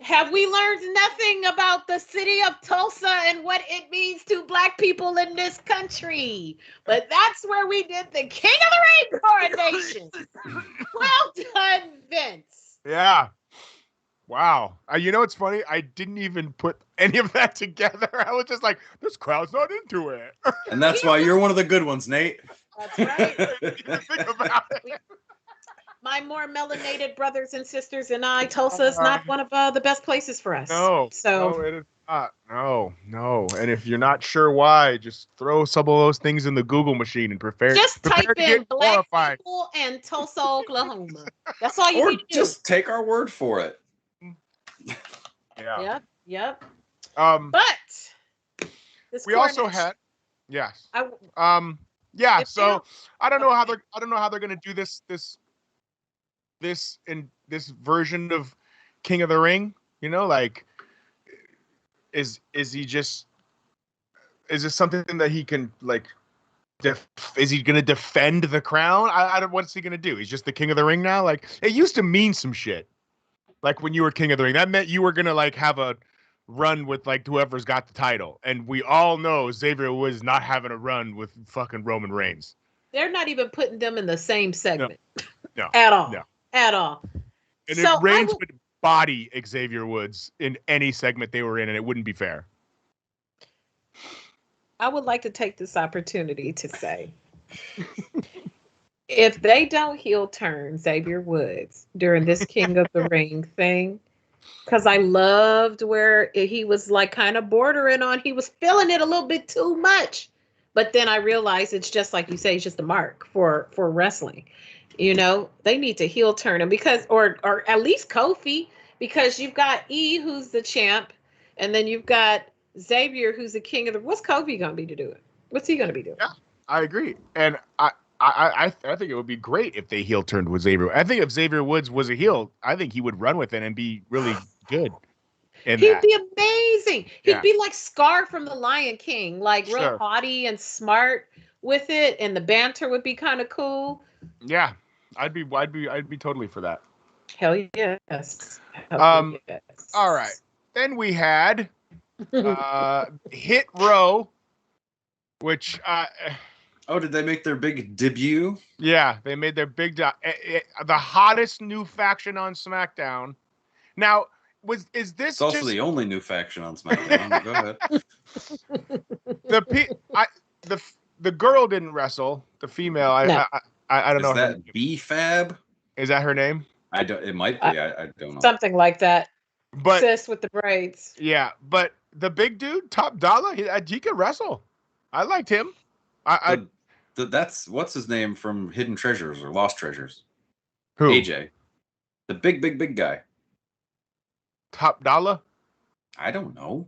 Have we learned nothing about the city of Tulsa and what it means to Black people in this country? But that's where we did the King of the Ring coronation. Well done, Vince. Yeah. Wow. You know what's funny? I didn't even put any of that together. I was just like, this crowd's not into it. And that's why you're one of the good ones, Nate. That's right. Think about it. My more melanated brothers and sisters and I, Tulsa is not one of the best places for us. No, So no, it is not. No. And if you're not sure why, just throw some of those things in the Google machine and prepare just type to in get black horrified. people and Tulsa, Oklahoma. That's all you Or need to do. just take our word for it. Yeah. Yep. But this We also coronation- had, yes. If they So don't- I don't know how they're gonna do this in this version of King of the Ring. You know, like is this something that he can like? Is he gonna defend the crown? I don't. What's he gonna do? He's just the King of the Ring now. Like it used to mean some shit. Like when you were King of the Ring, that meant you were gonna like have a run with like whoever's got the title, and we all know Xavier Woods not having a run with fucking Roman Reigns. They're not even putting them in the same segment. No. At all. No. At all. And So if Reigns would body Xavier Woods in any segment they were in, and it wouldn't be fair. I would like to take this opportunity to say, if they don't heel turn Xavier Woods during this King of the Ring thing, because I loved where he was like kind of bordering on, he was feeling it a little bit too much. But then I realized it's just like you say, it's just a mark for wrestling. You know, they need to heel turn him because, or at least Kofi, because you've got E, who's the champ, and then you've got Xavier, who's the king of the. What's Kofi gonna be to do it? What's he gonna be doing? Yeah, I agree, and I think it would be great if they heel turned with Xavier. I think if Xavier Woods was a heel, I think he would run with it and be really good. He'd be amazing. He'd be like Scar from The Lion King, like real haughty and smart with it, and the banter would be kind of cool. Yeah, I'd be totally for that. Hell yes. Yes. All right. Then we had Hit Row, which oh, did they make their big debut? Yeah, they made their big the hottest new faction on SmackDown. Now, is this It's also just the only new faction on SmackDown. Go ahead. The girl didn't wrestle. The female, I don't know. Is that B-Fab? Is that her name? I don't. It might be. I don't know. Something like that. But sis with the braids. Yeah, but the big dude, Top Dollar, he could wrestle. I liked him. That's what's his name from Hidden Treasures or Lost Treasures. Who? AJ, the big guy. Top Dollar. I don't know.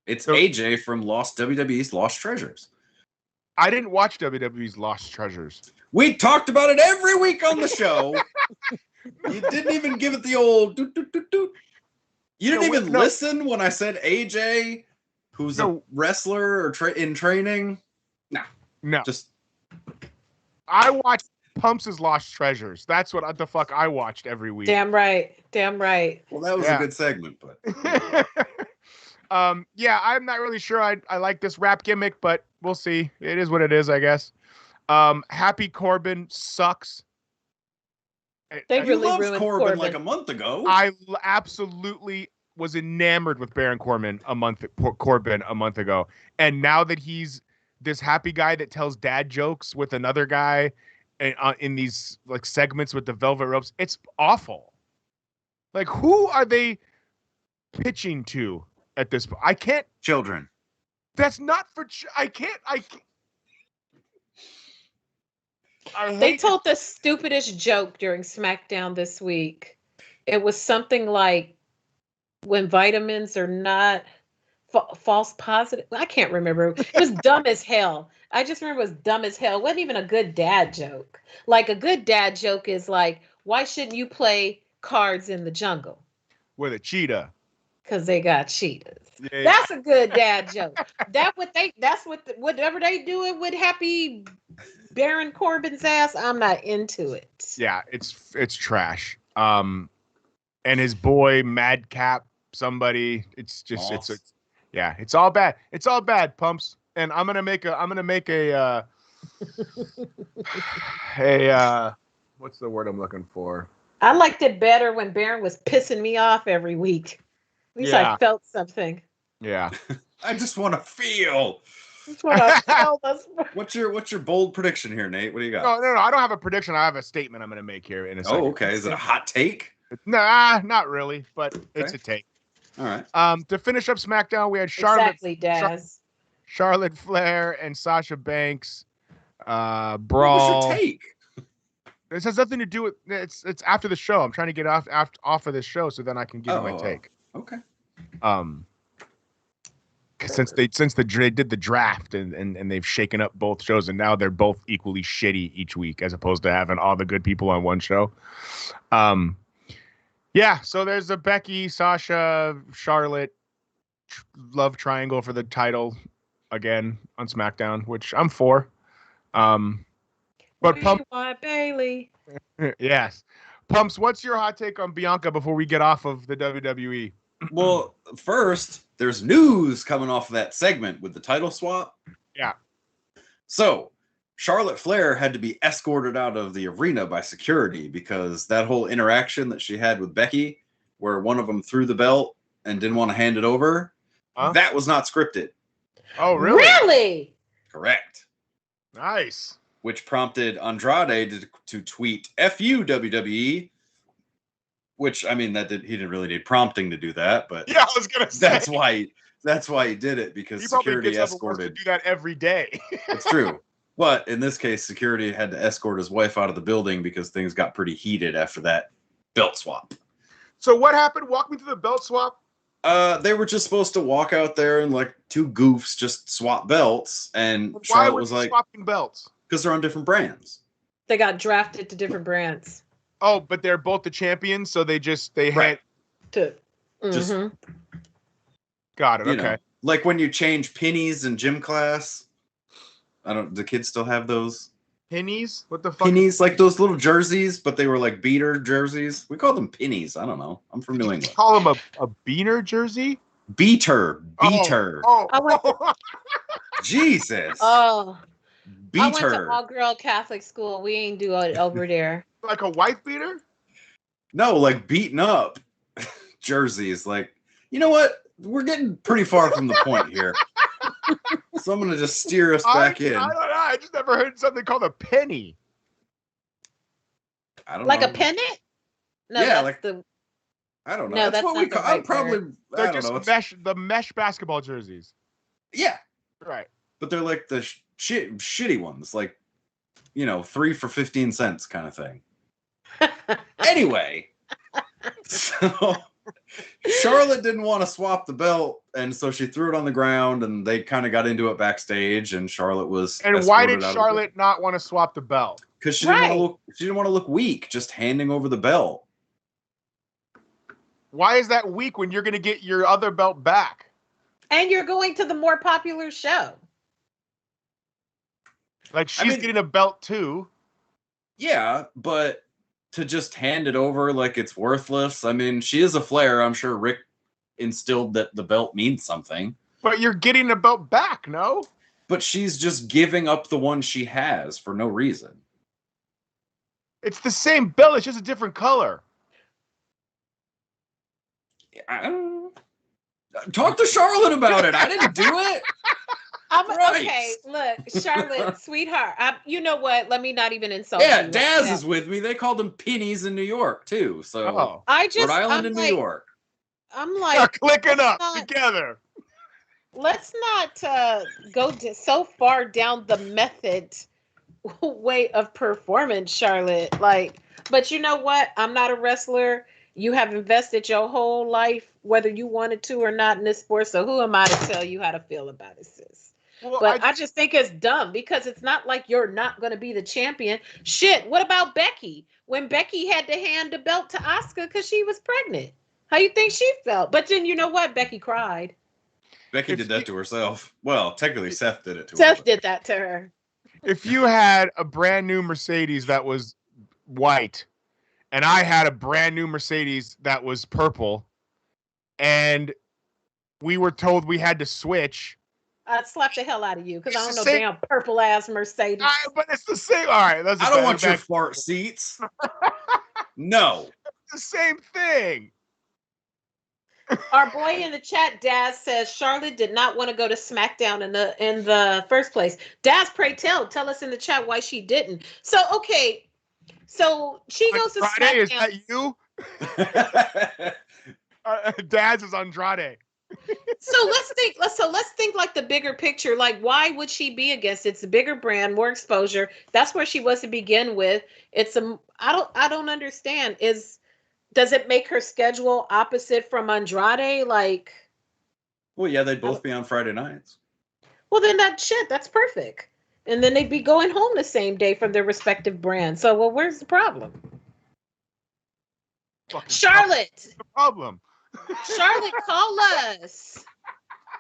It's AJ from WWE's Lost Treasures. I didn't watch WWE's Lost Treasures. We talked about it every week on the show. You didn't even give it the old doot, doot, doot, doot. You didn't even listen when I said AJ, who's a wrestler or in training. No. Just I watched Pumps' Lost Treasures. That's what the fuck I watched every week. Damn right. Well, that was a good segment, but yeah, I'm not really sure I like this rap gimmick, but we'll see. It is what it is, I guess. Happy Corbin sucks. They really loved Corbin like a month ago. I absolutely was enamored with Baron Corbin a month ago, and now that he's this happy guy that tells dad jokes with another guy in these like segments with the velvet ropes, it's awful. Like, who are they pitching to at this point? I can't. Children. That's not for. I can't. They told the stupidest joke during SmackDown this week. It was something like when vitamins are not false positive. I can't remember. It was dumb as hell. I just remember it was dumb as hell. It wasn't even a good dad joke. Like a good dad joke is like, why shouldn't you play cards in the jungle? With a cheetah. Because they got cheetahs. Yeah. That's a good dad joke. Whatever they do it with Happy Baron Corbin's ass, I'm not into it. Yeah, it's trash. And his boy Madcap, somebody, it's just it's all bad. It's all bad, Pumps. And I'm gonna make a what's the word I'm looking for? I liked it better when Baron was pissing me off every week. At least I felt something. Yeah. I just want to feel. That's what I felt. What's your bold prediction here, Nate? What do you got? No. I don't have a prediction. I have a statement I'm going to make here in a second. Oh, okay. Is it a hot take? Nah, not really, but it's a take. All right. To finish up SmackDown, we had Charlotte Flair and Sasha Banks brawl. What was your take? This has nothing to do with it's after the show. I'm trying to get off of this show so then I can give you my take. Okay. Since they did the draft and they've shaken up both shows and now they're both equally shitty each week as opposed to having all the good people on one show. Yeah, so there's a Becky, Sasha, Charlotte love triangle for the title again on SmackDown, which I'm for. But Pump Bailey. Yes. Pumps, what's your hot take on Bianca before we get off of the WWE? Well, first, there's news coming off of that segment with the title swap. Yeah. So, Charlotte Flair had to be escorted out of the arena by security because that whole interaction that she had with Becky, where one of them threw the belt and didn't want to hand it over, that was not scripted. Oh, really? Really? Correct. Nice. Which prompted Andrade to tweet, "F you, WWE." Which, I mean, he didn't really need prompting to do that, but yeah, I was gonna say that's why he did it, because he security escorted. To do that every day. It's true, but in this case, security had to escort his wife out of the building because things got pretty heated after that belt swap. So what happened? Walk me through the belt swap. They were just supposed to walk out there and like two goofs just swap belts, and Why Charlotte were was they like, swapping belts? because they're on different brands. They got drafted to different brands. Oh, but they're both the champions, so they had to. Just got it. You Okay. know, like when you change pennies in gym class. The kids still have those? Pennies? What the fuck? Pennies, like those little jerseys, but they were like beater jerseys. We call them pennies. I don't know. I'm from New You England. call them a beaner jersey? Beater. Oh. Jesus. Oh. Beater. I went to all-girl Catholic school. We ain't do it over there. Like a wife beater? No, like beaten up jerseys. Like, you know what? We're getting pretty far from the point here. So I'm going to just steer us back in. I don't know. I just never heard something called a penny. I don't like know. a pennant? No, Yeah, that's like the. I don't know. No, that's what that's we not the call. right Probably. word. They're I don't just know. the mesh basketball jerseys. Yeah, Right. but they're like the shitty ones, like 3 for 15 cents kind of thing. Anyway, so Charlotte didn't want to swap the belt, and so she threw it on the ground, and they kind of got into it backstage, and Charlotte was. And why did Charlotte not want to swap the belt? Because she didn't want to look weak, just handing over the belt. Why is that weak when you're going to get your other belt back? And you're going to the more popular show. Like she's getting a belt too. Yeah, but to just hand it over like it's worthless. I mean, she is a Flair. I'm sure Rick instilled that the belt means something. But you're getting the belt back, no? But she's just giving up the one she has for no reason. It's the same belt. It's just a different color. Talk to Charlotte about it. I didn't do it. Okay, look, Charlotte, sweetheart. You know what? Let me not even insult you. Yeah, Daz is with me. They called them pennies in New York too. So Rhode Island and New York. I'm like, they're clicking up together. Let's not go so far down the method way of performance, Charlotte. But you know what? I'm not a wrestler. You have invested your whole life, whether you wanted to or not, in this sport. So who am I to tell you how to feel about it, sis? Well, but I just think it's dumb because it's not like you're not going to be the champion. Shit, what about Becky? When Becky had to hand the belt to Asuka because she was pregnant. How you think she felt? But then you know what? Becky cried. Becky did that to herself. Well, technically Seth did it to her. Seth did that to her. If you had a brand new Mercedes that was white and I had a brand new Mercedes that was purple and we were told we had to switch, I'd slap the hell out of you because I don't know damn purple ass Mercedes. But it's the same. All right, I don't want your fart seats. No. The same thing. Our boy in the chat, Daz, says Charlotte did not want to go to SmackDown in the first place. Daz, pray tell us in the chat why she didn't. So okay, so she goes to Andrade, SmackDown. is that you? Daz is Andrade. So let's think like the bigger picture. Like, why would she be against it? It's a bigger brand, more exposure. That's where she was to begin with. I don't understand. Does it make her schedule opposite from Andrade? Like, Well, yeah, they'd both be on Friday nights. well, then that's perfect. And then they'd be going home the same day from their respective brands. So, well, where's the problem? Charlotte. The problem. Charlotte, call us.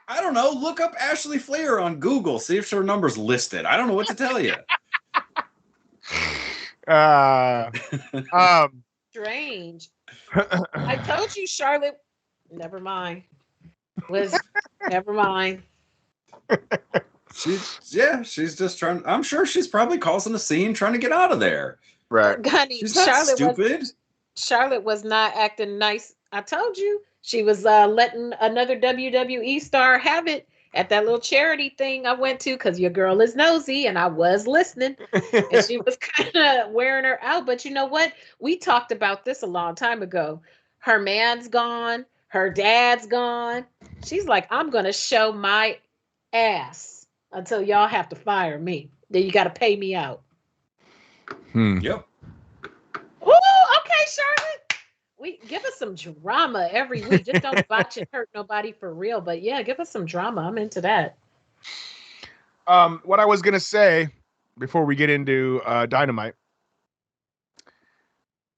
I don't know. Look up Ashley Flair on Google. See if her number's listed. I don't know what to tell you. Strange. I told you, Charlotte. Never mind. Never mind. She's just trying. I'm sure she's probably causing a scene, trying to get out of there. Right. Honey, She's not stupid. Charlotte was not acting nice. I told you she was letting another WWE star have it at that little charity thing I went to because your girl is nosy and I was listening. And she was kind of wearing her out. But you know what? We talked about this a long time ago. Her man's gone. Her dad's gone. She's like, I'm going to show my ass until y'all have to fire me. Then you got to pay me out. Yep. Ooh, okay, Charlotte. We give us some drama every week. Just don't botch and hurt nobody for real. But yeah, give us some drama. I'm into that. What I was gonna say before we get into Dynamite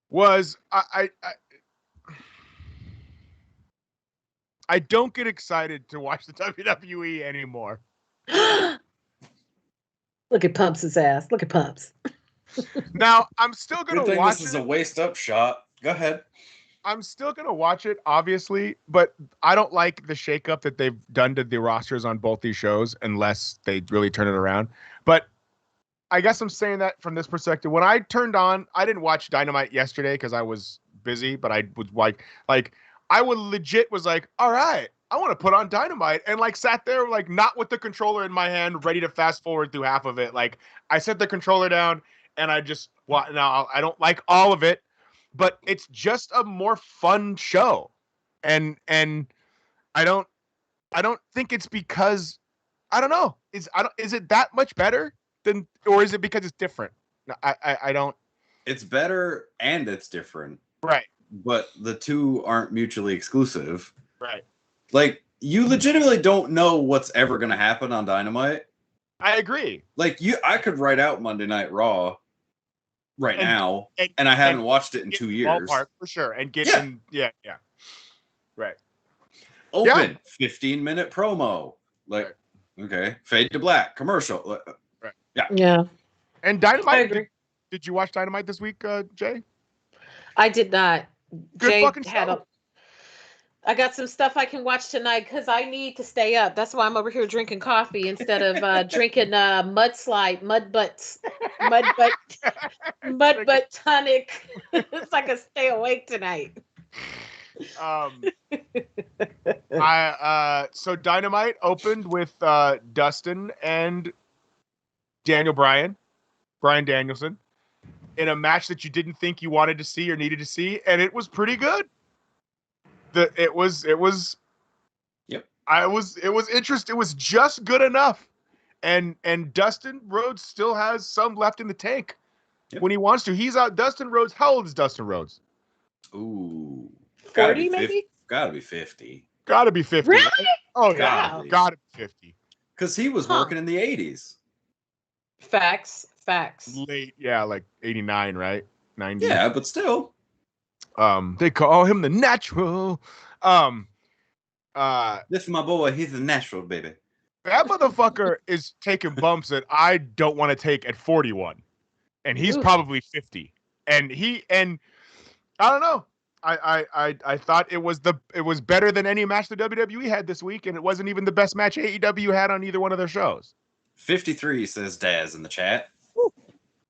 was I don't get excited to watch the WWE anymore. Look at Pumps' ass. Look at Pumps. Now I'm still gonna watch this is a waist up shot. Go ahead. I'm still gonna watch it, obviously, but I don't like the shakeup that they've done to the rosters on both these shows unless they really turn it around. But I guess I'm saying that from this perspective. When I turned on, I didn't watch Dynamite yesterday because I was busy, but I was like I would legit was like, all right, I want to put on Dynamite, and like sat there like not with the controller in my hand, ready to fast forward through half of it. Like I set the controller down and I just now I don't like all of it. But it's just a more fun show, and I don't think it's because I don't know is it that much better than, or is it because it's different? No, I don't. It's better and it's different, Right? but the two aren't mutually exclusive. Right. Like you legitimately don't know what's ever going to happen on Dynamite. I agree. Like I could write out Monday Night Raw now, and I haven't watched it in 2 years. Ballpark for sure, and get in, yeah, right. Open 15-minute promo, like okay, fade to black commercial, right? Yeah. And Dynamite. Did you watch Dynamite this week, Jay? I did not. Good Jay fucking show. I got some stuff I can watch tonight because I need to stay up. That's why I'm over here drinking coffee instead of drinking mud butt tonic. So I can stay awake tonight. So Dynamite opened with Dustin and Bryan Danielson in a match that you didn't think you wanted to see or needed to see, and it was pretty good. It was Yep. It was interesting. It was just good enough. And Dustin Rhodes still has some left in the tank when he wants to. He's out. Dustin Rhodes. How old is Dustin Rhodes? Ooh. 40 maybe? Gotta be 50. Gotta be 50. Really? Oh, Wow. yeah. Gotta be 50. Because he was working in the 80s. Facts. Late, yeah, like 89, right? 90. Yeah, but still. They call him the Natural. This is my boy. He's a natural, baby. That motherfucker is taking bumps that I don't want to take at 41, and he's probably 50. And I don't know. I thought it was better than any match the WWE had this week, and it wasn't even the best match AEW had on either one of their shows. 53 says Daz in the chat. Woo.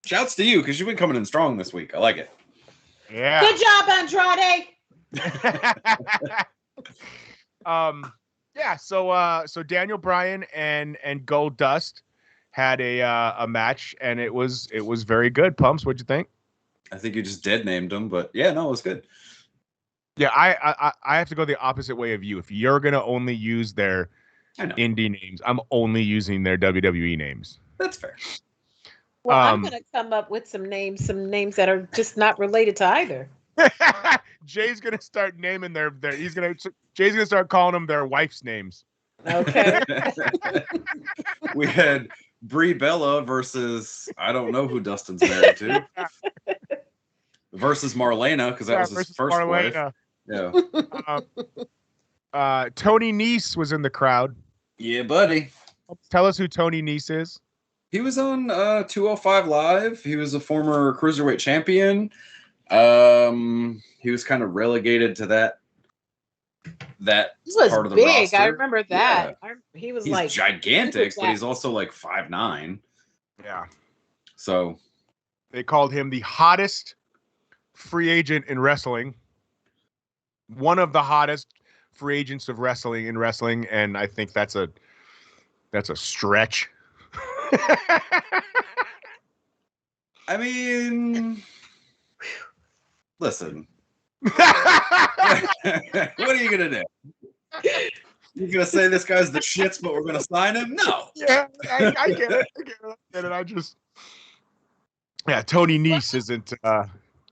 Shouts to you because you've been coming in strong this week. I like it. Yeah. Good job, Andrade. Yeah. So Daniel Bryan and Goldust had a match, and it was very good. Pumps, what'd you think? I think you just dead named them, but yeah, no, it was good. Yeah, I have to go the opposite way of you. If you're gonna only use their indie names, I'm only using their WWE names. That's fair. Well, I'm gonna come up with some names that are just not related to either. Jay's gonna start naming Jay's gonna start calling them their wife's names. Okay. We had Brie Bella versus I don't know who Dustin's married to. Versus Marlena, because that was his first wife. Yeah. Tony Nese was in the crowd. Yeah, buddy. Tell us who Tony Nese is. He was on 205 Live. He was a former cruiserweight champion. He was kind of relegated to that part of the big. roster. I remember that. Yeah. He's like gigantic, but he's also like 5'9". Yeah. So they called him the hottest free agent in wrestling. One of the hottest free agents of wrestling, and I think that's a stretch. I mean, listen. What are you gonna do? You're gonna say this guy's the shits, but we're gonna sign him? No. Yeah, I get it. Tony Nese isn't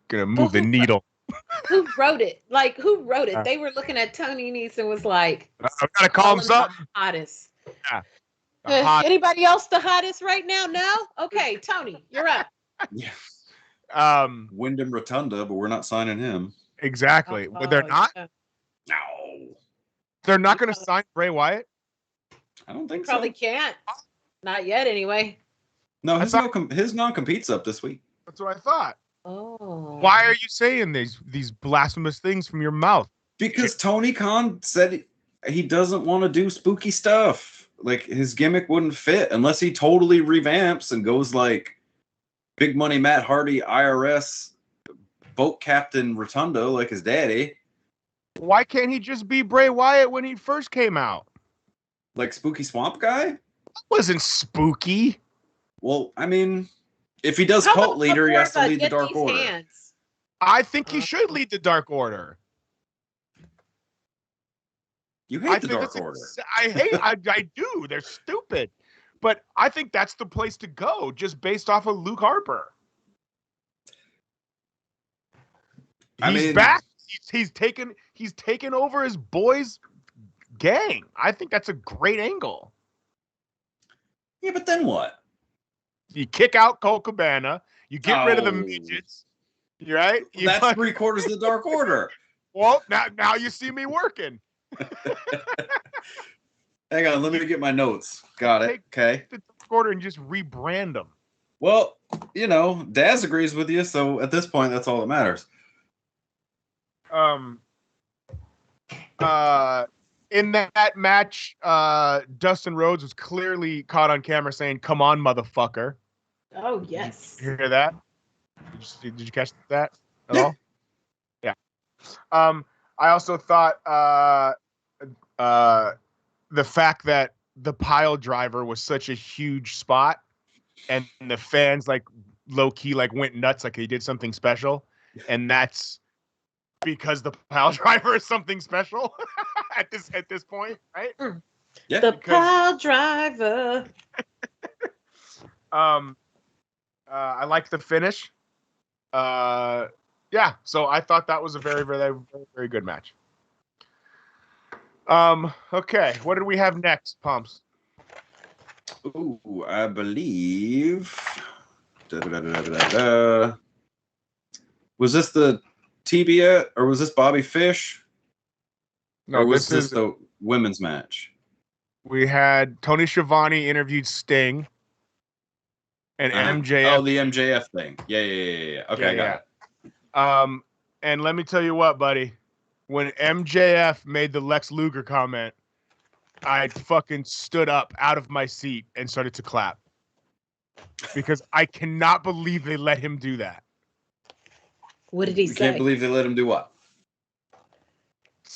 gonna move the needle. Who wrote it? They were looking at Tony Nese and was like, I gotta call him something. Hottest. Yeah. Anybody else the hottest right now? No? Okay, Tony, you're up. Yeah. Wyndham Rotunda, but we're not signing him. Exactly. They're not? Yeah. No. They're not going to sign Bray Wyatt? I don't think Probably can't. Not yet, anyway. No, his non-compete's up this week. That's what I thought. Oh. Why are you saying these blasphemous things from your mouth? Because Tony Khan said he doesn't want to do spooky stuff. Like, his gimmick wouldn't fit unless he totally revamps and goes like Big Money Matt Hardy, IRS, boat captain Rotundo like his daddy. Why can't he just be Bray Wyatt when he first came out? Like Spooky Swamp Guy? That wasn't spooky. Well, I mean, if he does Cult Leader, he has to lead the Dark Order. Hands? I think he should lead the Dark Order. You hate the Dark Order. I do. They're stupid. But I think that's the place to go, just based off of Luke Harper. He's back. He's taken over his boys' gang. I think that's a great angle. Yeah, but then what? You kick out Colt Cabana. You get rid of the midgets. Right? That's 3/4 of the Dark Order. Well, now you see me working. Hang on, let me get my notes. Got it. Okay. The Dark Order and just rebrand them. Well, Daz agrees with you, so at this point, that's all that matters. In that match, Dustin Rhodes was clearly caught on camera saying, "Come on, motherfucker." Oh, yes. Did you hear that? Did you catch that at all? Yeah. I also thought the fact that the pile driver was such a huge spot and the fans like low key like went nuts like he did something special, and that's because the pile driver is something special at this point, right? Yeah. The pile driver. I liked the finish. Yeah, so I thought that was a very, very, very, very good match. Okay, what did we have next, Pumps? Ooh, I believe. Was this the Tibia or was this Bobby Fish? No, or was this the women's match? We had Tony Schiavone interviewed Sting and MJF. Oh, the MJF thing. Yeah. Okay, I got it. And let me tell you what, buddy. When MJF made the Lex Luger comment, I fucking stood up out of my seat and started to clap. Because I cannot believe they let him do that. What did he You say? can't believe they let him do what?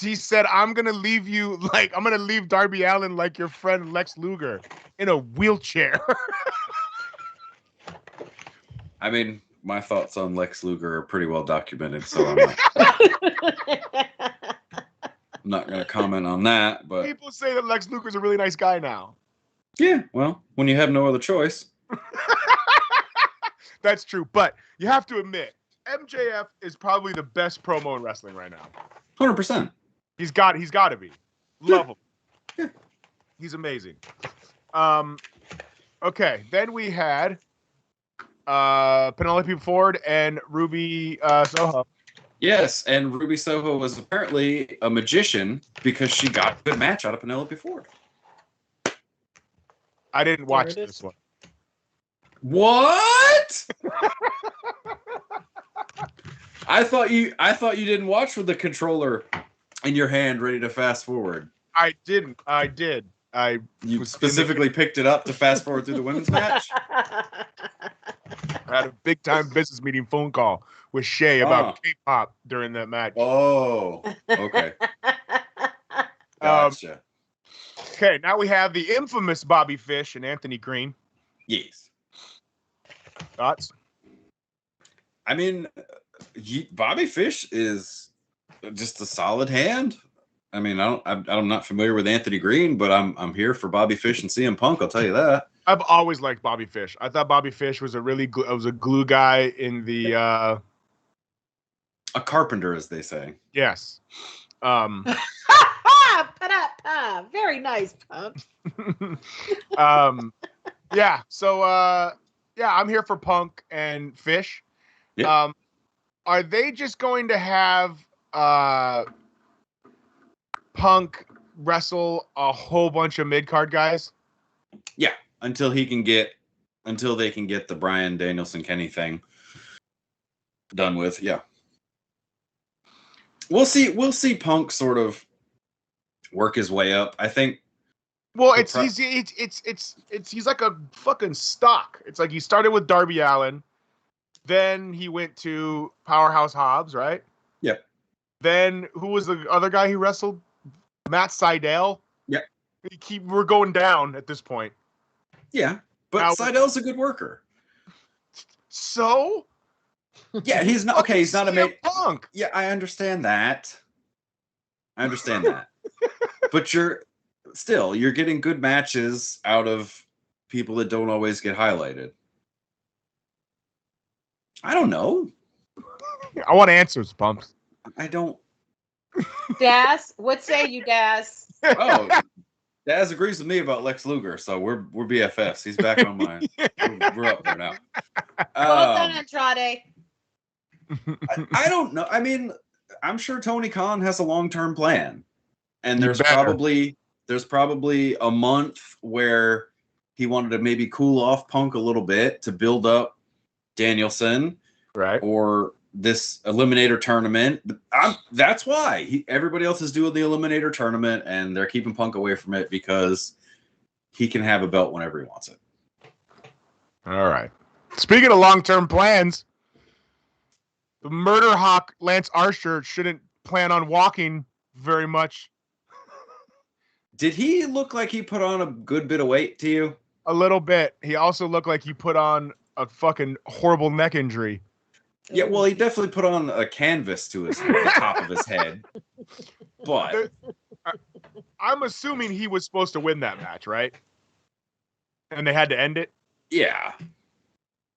He said, I'm going to leave you I'm going to leave Darby Allin like your friend Lex Luger in a wheelchair. I mean, my thoughts on Lex Luger are pretty well documented, so I'm not going to comment on that. But People say that Lex Luger's a really nice guy now. yeah, well, when you have no other choice. That's true. But you have to admit, MJF is probably the best promo in wrestling right now. 100%. He's got to be. Love him. Yeah. He's amazing. Okay, then we had Penelope Ford and Ruby Soho. Yes, and Ruby Soho was apparently a magician because she got a good match out of Penelope Ford. I didn't watch this one. What? I thought you didn't watch with the controller in your hand ready to fast forward. I didn't. I did. You specifically picked it up to fast forward through the women's match? I had a big time business meeting phone call with Shay about K-pop during that match. Oh, okay. Gotcha. Okay, now we have the infamous Bobby Fish and Anthony Green. Yes. Thoughts? I mean, Bobby Fish is just a solid hand. I mean, I'm not familiar with Anthony Green, but I'm here for Bobby Fish and CM Punk. I'll tell you that. I've always liked Bobby Fish. I thought Bobby Fish was a glue guy in the a carpenter, as they say. Yes. Very nice, Pump. Yeah. So I'm here for Punk and Fish. Yep. Are they just going to have Punk wrestle a whole bunch of mid-card guys? Yeah, until they can get the Bryan Danielson Kenny thing done with. Yeah. We'll see Punk sort of work his way up. I think. Well, he's like a fucking stock. It's like he started with Darby Allin, then he went to Powerhouse Hobbs, right? Yep. Then who was the other guy he wrestled? Matt Sydal. Yep. We're going down at this point. Yeah, but now, Sydal's a good worker. So. Yeah, he's not okay. He's not a Punk. Yeah, I understand that. But you're getting good matches out of people that don't always get highlighted. I don't know. I want answers, Pumps. I don't. Daz, what say you, Daz? Oh, Daz agrees with me about Lex Luger, so we're BFFs. He's back on mine. We're up there now. Well done, Andrade. I don't know. I mean, I'm sure Tony Khan has a long-term plan, and there's probably a month where he wanted to maybe cool off Punk a little bit to build up Danielson, right? Or this Eliminator tournament. That's why everybody else is doing the Eliminator tournament, and they're keeping Punk away from it because he can have a belt whenever he wants it. All right. Speaking of long-term plans, the Murder Hawk Lance Archer shouldn't plan on walking very much. Did he look like he put on a good bit of weight to you? A little bit. He also looked like he put on a fucking horrible neck injury. Yeah, well, he definitely put on a canvas to the top of his head. But I'm assuming he was supposed to win that match, right? And they had to end it? Yeah.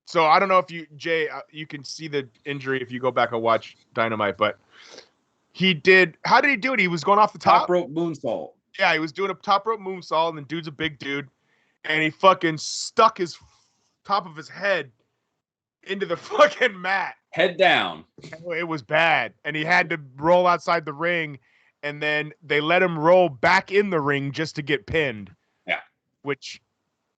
So I don't know if you can see the injury if you go back and watch Dynamite, but he did. How did he do it? He was going off the top rope moonsault. Yeah, he was doing a top rope moonsault, and the dude's a big dude, and he fucking stuck his top of his head into the fucking mat. Head down. It was bad, and he had to roll outside the ring, and then they let him roll back in the ring just to get pinned. Yeah, which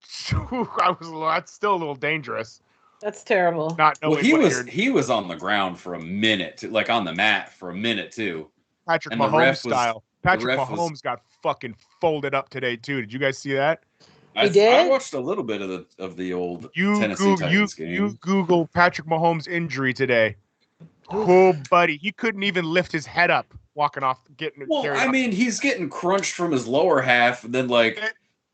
that's still a little dangerous. That's terrible. Not knowing he was on the ground for a minute, like on the mat for a minute too. Patrick Mahomes style. Patrick Mahomes got fucking folded up today too. Did you guys see that? He did? I watched a little bit of the old Tennessee Titans game. You Google Patrick Mahomes injury today. Oh, buddy, he couldn't even lift his head up walking off, getting Well, carried I off. mean, he's getting crunched from his lower half, and then like,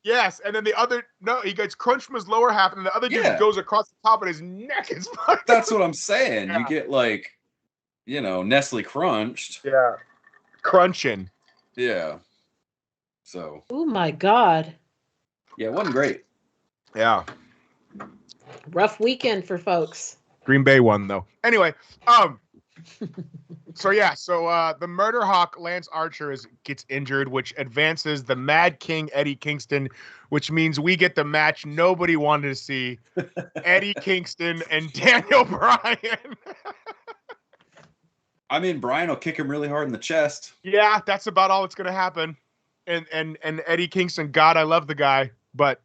Yes, and then the other he gets crunched from his lower half, and the other dude Yeah. goes across the top of his neck. It's fucking that's what I'm saying. Yeah. You get like, Nestle crunched. yeah, crunching. Yeah. So Oh my God. yeah, it wasn't great. Yeah, Rough weekend for folks. Green Bay won though. Anyway, so the Murder Hawk Lance Archer gets injured, which advances the Mad King Eddie Kingston, which means we get the match nobody wanted to see: Eddie Kingston and Daniel Bryan. I mean, Brian will kick him really hard in the chest. Yeah, that's about all that's gonna happen. And Eddie Kingston, God, I love the guy, but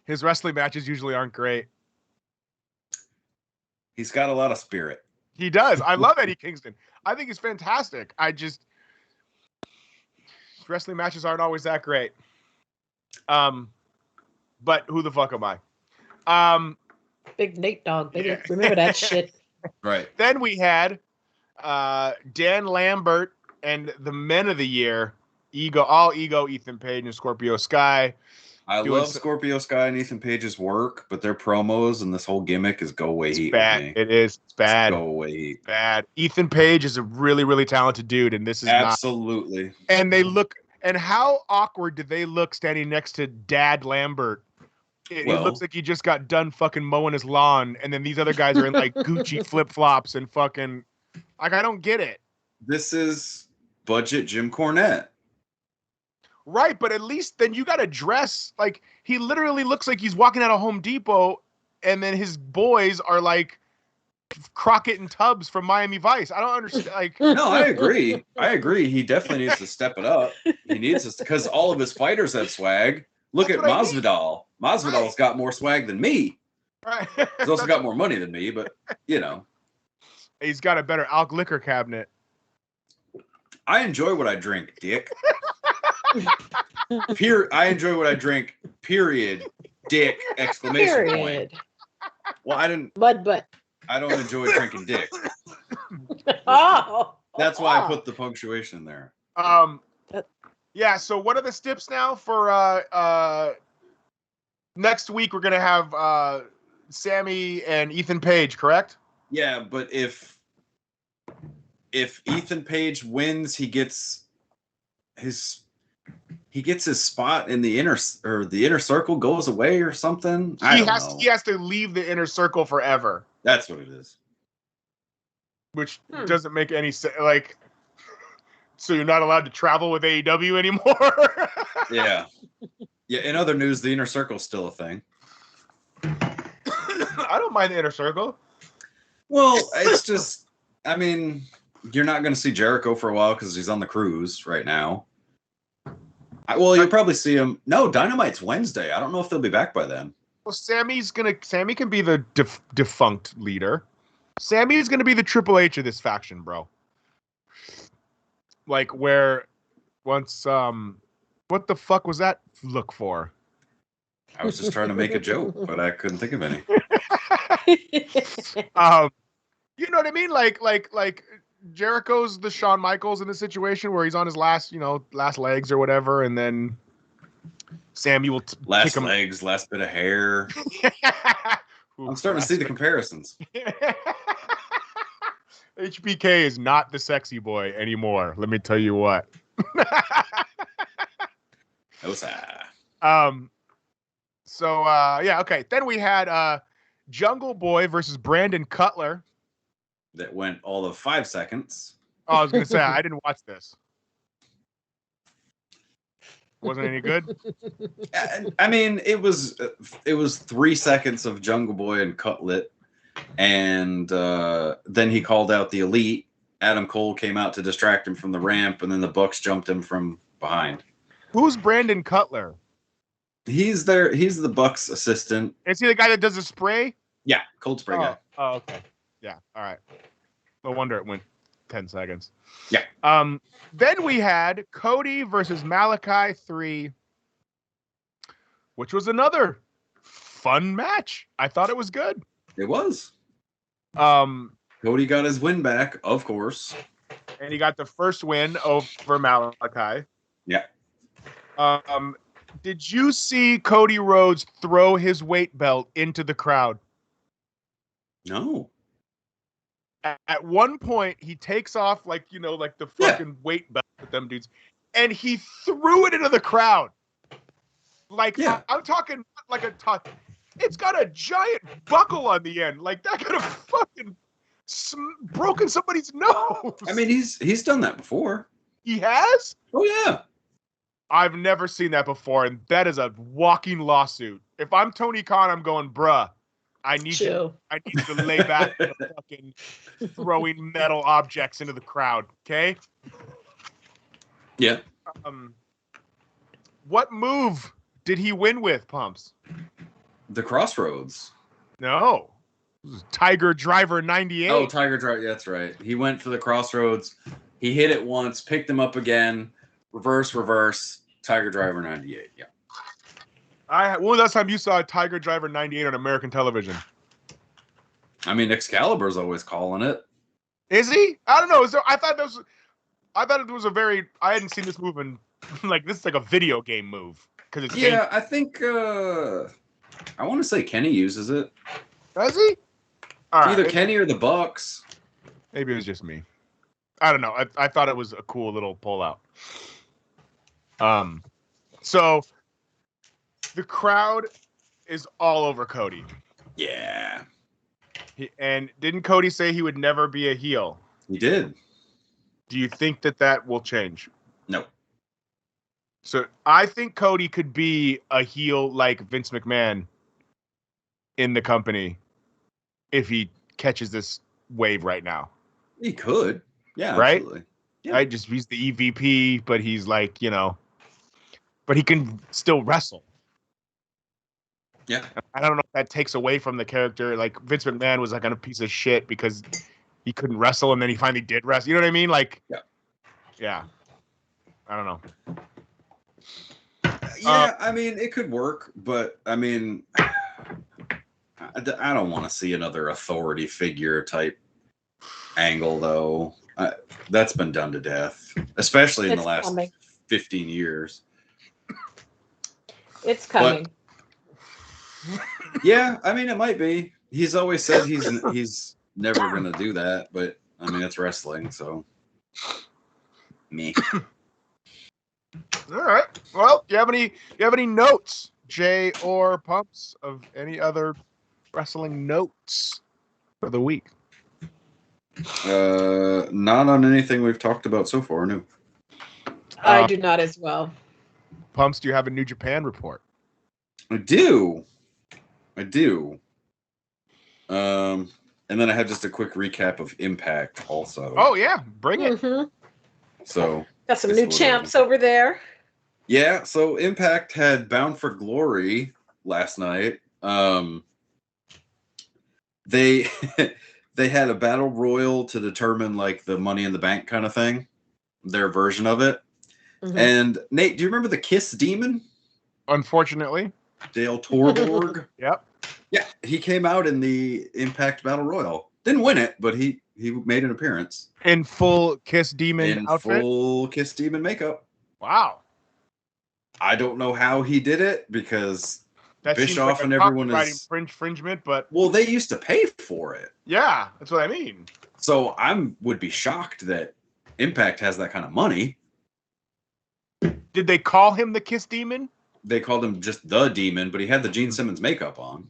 his wrestling matches usually aren't great. He's got a lot of spirit. He does. I love Eddie Kingston. I think he's fantastic. Wrestling matches aren't always that great. But who the fuck am I? Big Nate dog, baby. Yeah. Remember that shit. Right. Then we had Dan Lambert and the Men of the Year, Ego, Ethan Page and Scorpio Sky. I love Scorpio Sky and Ethan Page's work, but their promos and this whole gimmick is go away heat. Bad. It is. It's bad. Go away heat. Bad. Ethan Page is a really, really talented dude, and this is absolutely not. And they look. And how awkward did they look standing next to Dad Lambert? It looks like he just got done fucking mowing his lawn, and then these other guys are in like Gucci flip flops and fucking. Like, I don't get it. This is budget Jim Cornette. Right, but at least then you got to dress like he literally looks like he's walking out of Home Depot, and then his boys are like Crockett and Tubbs from Miami Vice. I don't understand. Like, no, I agree. He definitely needs to step it up. He needs to, because all of his fighters have swag. Look at Masvidal. Masvidal's got more swag than me. Right. He's also got more money than me, but he's got a better alk liquor cabinet. I enjoy what I drink, Dick. I enjoy what I drink. Period. Dick! Exclamation point. Well, I didn't. Mud butt. I don't enjoy drinking dick. Oh. That's why I put the punctuation in there. Yeah. So what are the steps now for next week? We're gonna have Sammy and Ethan Page, correct? Yeah, but if Ethan Page wins, he gets his spot in the inner circle goes away or something. I don't know. He has to leave the inner circle forever. That's what it is. Which doesn't make any sense. Like, so you're not allowed to travel with AEW anymore? Yeah. Yeah. In other news, the inner circle's still a thing. I don't mind the inner circle. Well, it's just, I mean, you're not going to see Jericho for a while because he's on the cruise right now. Well, you'll probably see him. No, Dynamite's Wednesday. I don't know if they'll be back by then. Well, Sammy can be the defunct leader. Sammy's gonna be the Triple H of this faction, bro. Like where once what the fuck was that look for? I was just trying to make a joke, but I couldn't think of any. You know what I mean? Like Jericho's the Shawn Michaels in the situation where he's on his last legs or whatever, and then Sammy will last legs, last bit of hair. I'm starting to see the comparisons. HBK is not the sexy boy anymore. Let me tell you what. Okay. Then we had Jungle Boy versus Brandon Cutler. That went all of 5 seconds. Oh, I was gonna say I didn't watch this. Wasn't any good. I mean, it was 3 seconds of Jungle Boy and Cutlet, and then he called out the Elite. Adam Cole came out to distract him from the ramp, and then the Bucks jumped him from behind. Who's Brandon Cutler? He's the Bucks assistant. Is he the guy that does the spray? Yeah, cold spray guy. Oh, okay. Yeah, all right. No wonder it went 10 seconds. Yeah. Then we had Cody versus Malachi 3, which was another fun match. I thought it was good. It was. Cody got his win back, of course. And he got the first win over Malachi. Yeah. Did you see Cody Rhodes throw his weight belt into the crowd? No. At one point, he takes off like the fucking weight belt with them dudes, and he threw it into the crowd. Like I'm talking like a ton. It's got a giant buckle on the end. Like that could have fucking broken somebody's nose. I mean, he's done that before. He has? Oh yeah. I've never seen that before, and that is a walking lawsuit. If I'm Tony Khan, I'm going, bruh, I need you to lay back from fucking throwing metal objects into the crowd, okay? Yeah. What move did he win with, Pumps? The Crossroads. No. Tiger Driver 98. Oh, Tiger Driver. Yeah, that's right. He went for the Crossroads. He hit it once, picked him up again, reverse, Tiger Driver 98. Yeah. When was the last time you saw Tiger Driver 98 on American television? I mean, Excalibur's always calling it. Is he? I don't know. I thought it was a very. I hadn't seen this move in like this is like a video game move because it's I think I want to say Kenny uses it. Does he? All Either right. Kenny or the Bucks. Maybe it was just me. I don't know. I thought it was a cool little pullout. So the crowd is all over Cody. Yeah. And didn't Cody say he would never be a heel? He did. Do you think that will change? No. So I think Cody could be a heel like Vince McMahon in the company if he catches this wave right now. He could. Yeah, right? Absolutely. Yeah. Right? He's the EVP, but he's like, but he can still wrestle. Yeah. I don't know if that takes away from the character. Like Vince McMahon was like a piece of shit because he couldn't wrestle and then he finally did wrestle. You know what I mean? Like, yeah. I don't know. Yeah, I mean, it could work, but I mean, I don't want to see another authority figure type angle, though. That's been done to death, especially in the last 15 years. It's coming. Yeah, I mean, it might be. He's always said he's never going to do that, but I mean, it's wrestling, so me. All right. Well, you have any notes, Jay or Pumps, of any other wrestling notes for the week? Not on anything we've talked about so far, no. I do not as well. Pumps, do you have a New Japan report? I do. And then I have just a quick recap of Impact also. Oh yeah, bring it. Mm-hmm. So got some new champs over there. Yeah, so Impact had Bound for Glory last night. They they had a battle royal to determine like the Money in the Bank kind of thing, their version of it. Mm-hmm. And Nate, do you remember the Kiss Demon? Unfortunately, Dale Torborg. Yep. Yeah, he came out in the Impact Battle Royal. Didn't win it, but he made an appearance in full Kiss Demon outfit. Full Kiss Demon makeup. Wow. I don't know how he did it because that Bischoff like and everyone is infringement, but they used to pay for it. Yeah, that's what I mean. So would be shocked that Impact has that kind of money. Did they call him the Kiss Demon? They called him just the Demon, but he had the Gene Simmons makeup on.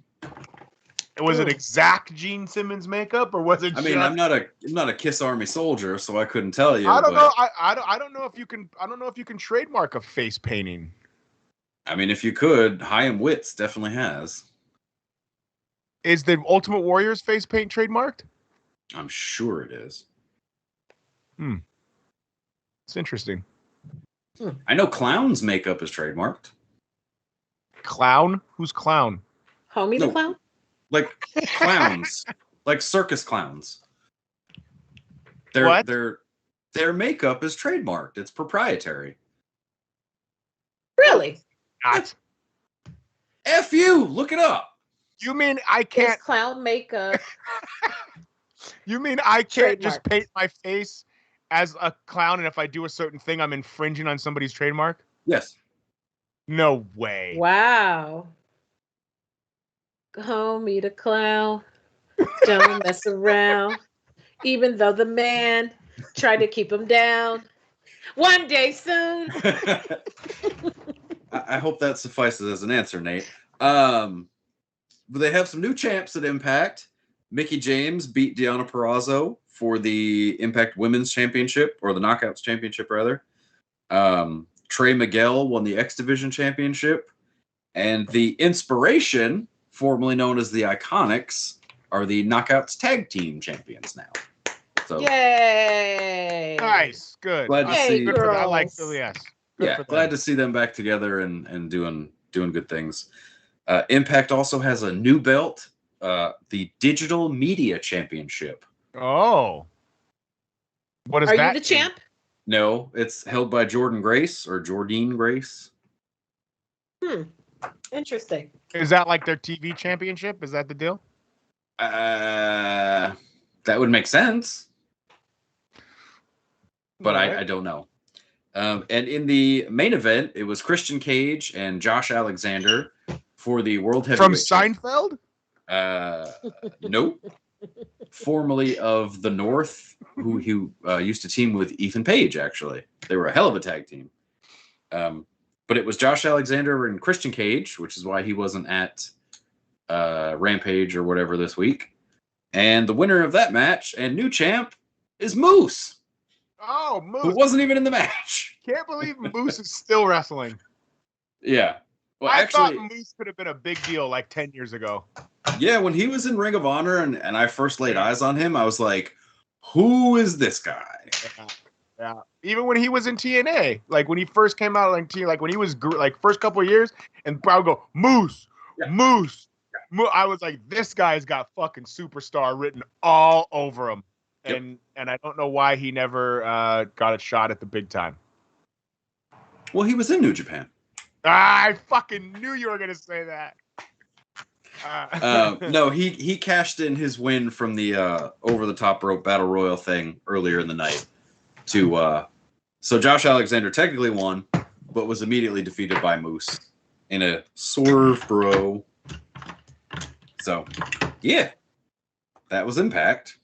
Was it exact Gene Simmons makeup, or was it? I mean, I'm not a Kiss Army soldier, so I couldn't tell you. I don't know. I don't know if you can. I don't know if you can trademark a face painting. I mean, if you could, Chaim Witz definitely has. Is the Ultimate Warrior's face paint trademarked? I'm sure it is. It's interesting. I know Clown's makeup is trademarked. Clown? Who's Clown? Homie the Clown? Like clowns. Like circus clowns. What? Their makeup is trademarked. It's proprietary. Really? Not. F you! Look it up. You mean I can't clown makeup? You mean I can't just Trademark. paint my face as a clown, and if I do a certain thing, I'm infringing on somebody's trademark? Yes. No way. Wow. Go meet a clown. Don't mess around. Even though the man tried to keep him down. One day soon. I hope that suffices as an answer, Nate. But they have some new champs at Impact. Mickie James beat Deonna Purrazzo for the Impact Women's Championship, or the Knockouts Championship, rather. Trey Miguel won the X Division Championship. And the Inspiration, formerly known as the Iconics, are the Knockouts Tag Team Champions now. So, Yay. Nice. Good. Glad to Yay, see. Good for them. I like girls. the yes. Good Yeah, for glad them. to see them back together and doing good things. Impact also has a new belt, the Digital Media Championship. Oh. What is Are that? you the champ? No, it's held by Jordynne Grace. Interesting. Is that like their TV championship? Is that the deal? That would make sense, but I don't know. And in the main event, it was Christian Cage and Josh Alexander for the World From Heavyweight Seinfeld? Nope. Formerly of the North, who used to team with Ethan Page, actually. They were a hell of a tag team. But it was Josh Alexander and Christian Cage, which is why he wasn't at Rampage or whatever this week. And the winner of that match and new champ is Moose, Oh, Moose. who wasn't even in the match. Can't believe Moose is still wrestling. Yeah. Well, I actually, thought Moose could have been a big deal like 10 years ago. yeah, when he was in Ring of Honor and I first laid eyes on him, I was like, who is this guy? Yeah. Even when he was in TNA, like when he first came out on TNA, like when he was like first couple of years, and I would go, Moose, Yeah. Moose. I was like, this guy's got fucking superstar written all over him. Yep. And I don't know why he never got a shot at the big time. Well, he was in New Japan. I fucking knew you were going to say that. No, he cashed in his win from the over the top rope battle royal thing earlier in the night to so Josh Alexander technically won, but was immediately defeated by Moose in a swerve bro. So yeah, that was Impact.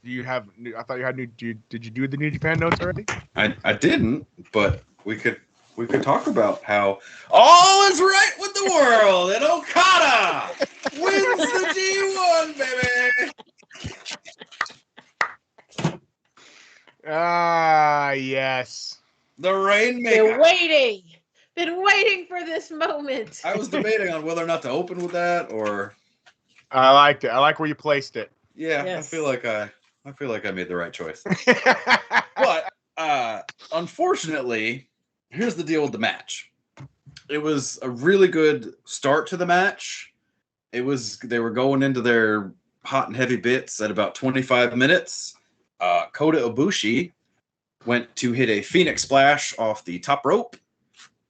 Do you have? I thought you had new. Did you do the New Japan notes already? I didn't, but we could talk about how all is right with the world and Okada wins the G1, baby. Ah, yes. The Rainmaker. Been waiting for this moment. I was debating on whether or not to open with that, or I liked it. I like where you placed it. yeah, Yes. I feel like I made the right choice. But unfortunately, here's the deal with the match. It was a really good start to the match. They were going into their hot and heavy bits at about 25 minutes. Kota Ibushi went to hit a Phoenix Splash off the top rope,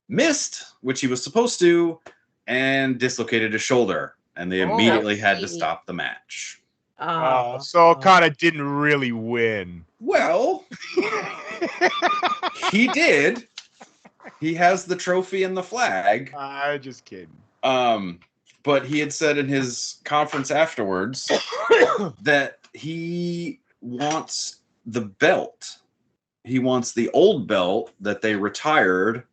missed, which he was supposed to, and dislocated his shoulder. And they immediately had to stop the match. So Okada didn't really win. Well, he did. He has the trophy and the flag. Just kidding. But he had said in his conference afterwards that he wants the belt. He wants the old belt that they retired,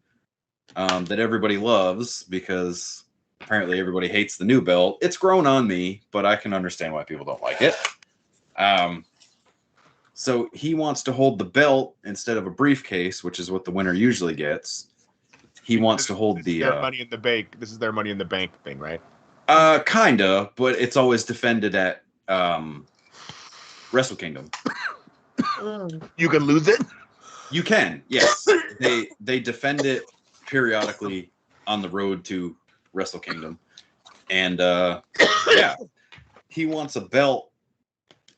that everybody loves, because apparently everybody hates the new belt. It's grown on me, but I can understand why people don't like it. So he wants to hold the belt instead of a briefcase, which is what the winner usually gets. He wants to hold the Money in the Bank. This is their Money in the Bank thing, right? Kinda, but it's always defended at Wrestle Kingdom. You can lose it. You can, yes. They defend it periodically on the road to Wrestle Kingdom, and yeah, he wants a belt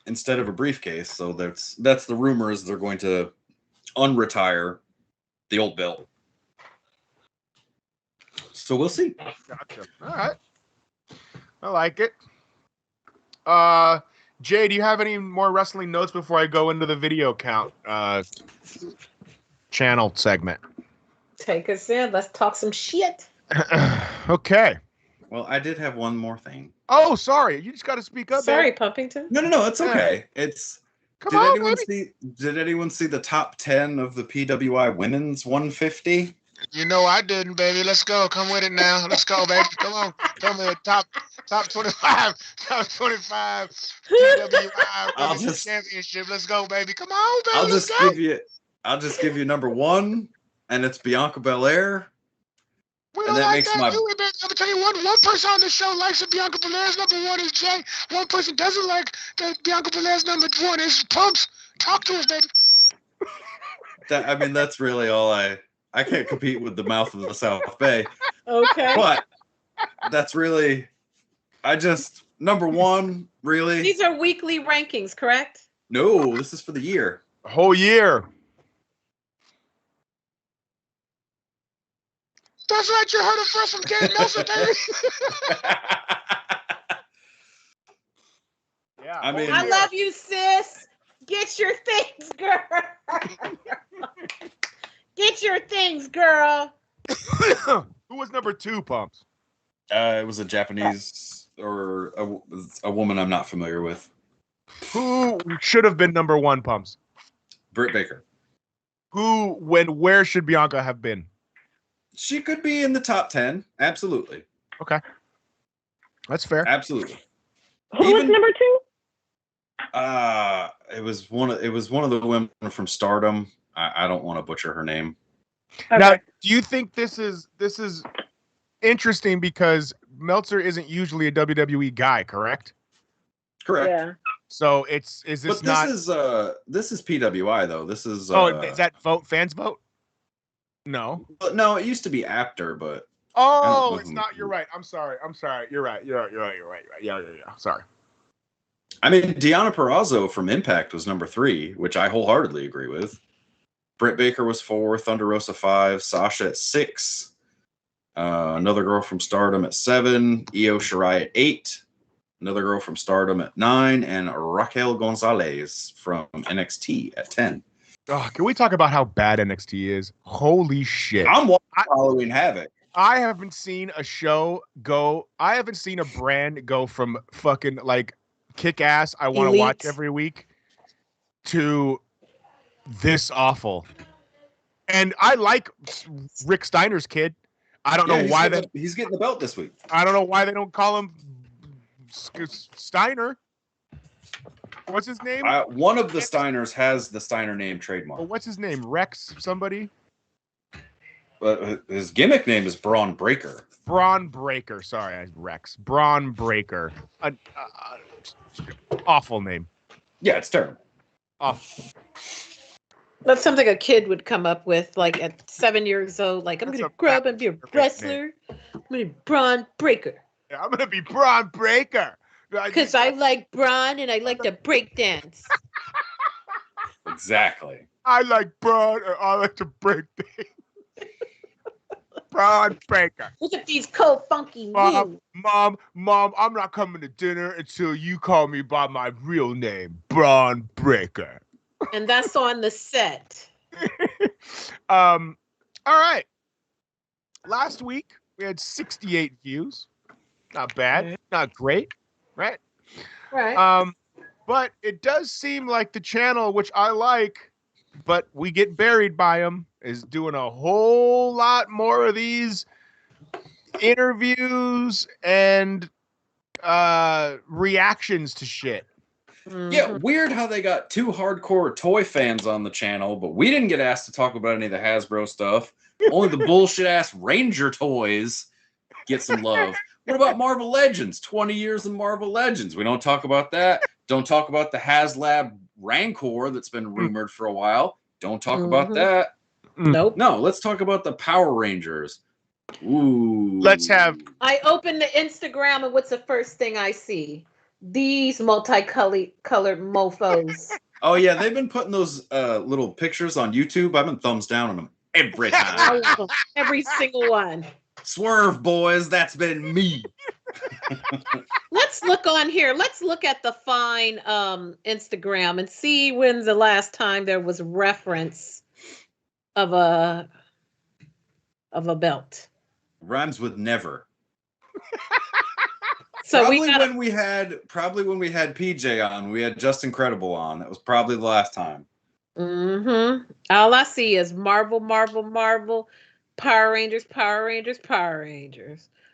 instead of a briefcase. So that's the rumor, is they're going to unretire the old belt. So we'll see. Gotcha. All right. I like it. Jay, do you have any more wrestling notes before I go into the video count channel segment? Take us in. Let's talk some shit. Okay. Well, I did have one more thing. Oh, sorry. You just got to speak up. Sorry, babe. Pumpington. No, it's okay. It's Come on, Did anyone see the top 10 of the PWI women's 150? You know I didn't, baby. Let's go. Come with it now. Let's go, baby. Come on. Tell me the top 25. Top 25 PWI Women's Championship. Let's go, baby. Come on, baby. I'll just give you number one, and it's Bianca Bel-Air. We don't like that, do we, baby? I'm gonna tell you one person on the show likes that Bianca Belair's number one is Jay. One person doesn't like that Bianca Belair's number one is Pumps. Talk to us, baby. That's really all I can't compete with the mouth of the South Bay. Okay. But that's really, number one, really. These are weekly rankings, correct? No, this is for the year. Whole year. That's right, you heard it first from Dave Nelson, baby. Yeah. I love you, sis. Get your things, girl. Get your things, girl. Who was number two, Pumps? It was a Japanese or a woman I'm not familiar with. Who should have been number one, Pumps? Britt Baker. Where should Bianca have been? She could be in the top 10. Absolutely. Okay. That's fair. Absolutely. Who was number two? It was one of the women from Stardom. I don't want to butcher her name. Okay. Now, do you think this is interesting because Meltzer isn't usually a WWE guy, correct? Correct. Yeah. So this is PWI though. This is is that fans vote? No. No, it used to be after, but it's not. You're right. I'm sorry. You're right. You're right. Yeah. Sorry. I mean, Deonna Purrazzo from Impact was number 3, which I wholeheartedly agree with. Britt Baker was 4, Thunder Rosa 5, Sasha at 6, another girl from Stardom at 7, Io Shirai at 8, another girl from Stardom at 9, and Raquel Gonzalez from NXT at 10. Oh, can we talk about how bad NXT is? Holy shit. I'm watching Halloween Havoc. I haven't seen a show go. I haven't seen a brand go from fucking like kick ass, I want to watch every week, to this awful. And I like Rick Steiner's kid. I don't know why he's getting the belt this week. I don't know why they don't call him Steiner. What's his name? One of the Steiners has the Steiner name trademark. Well, what's his name? Rex somebody? His gimmick name is Braun Breaker. Braun Breaker. Sorry, Rex. Braun Breaker. Awful name. Yeah, it's terrible. Awful. That's something a kid would come up with, like at 7 years old. Like, I'm going to grow up and be a wrestler. I'm going to be Braun Breaker. Yeah, I'm going to be Braun Breaker. Because I like Braun and I like to break dance. Exactly. I like Braun and I like to break dance. Braun Breaker. Look at these cold, funky moves. Mom, I'm not coming to dinner until you call me by my real name, Braun Breaker. And that's on the set. All right. Last week, we had 68 views. Not bad. Not great. Right? Right. But it does seem like the channel, which I like, but we get buried by them, is doing a whole lot more of these interviews and reactions to shit. Yeah, weird how they got 2 hardcore toy fans on the channel, but we didn't get asked to talk about any of the Hasbro stuff. Only the bullshit ass Ranger toys get some love. What about Marvel Legends? 20 years in Marvel Legends. We don't talk about that. Don't talk about the HasLab Rancor that's been rumored for a while. Don't talk about that. Nope. No, let's talk about the Power Rangers. Ooh. I open the Instagram and what's the first thing I see? These multicolored mofos. Oh yeah, they've been putting those little pictures on YouTube. I've been thumbs down on them every time. Every single one. Swerve, boys. That's been me. Let's look on here. Let's look at the fine Instagram and see when's the last time there was reference of a belt. Rhymes with never. So probably we gotta, when we had PJ on, we had Just Incredible on. That was probably the last time. Mm-hmm. All I see is Marvel, Power Rangers,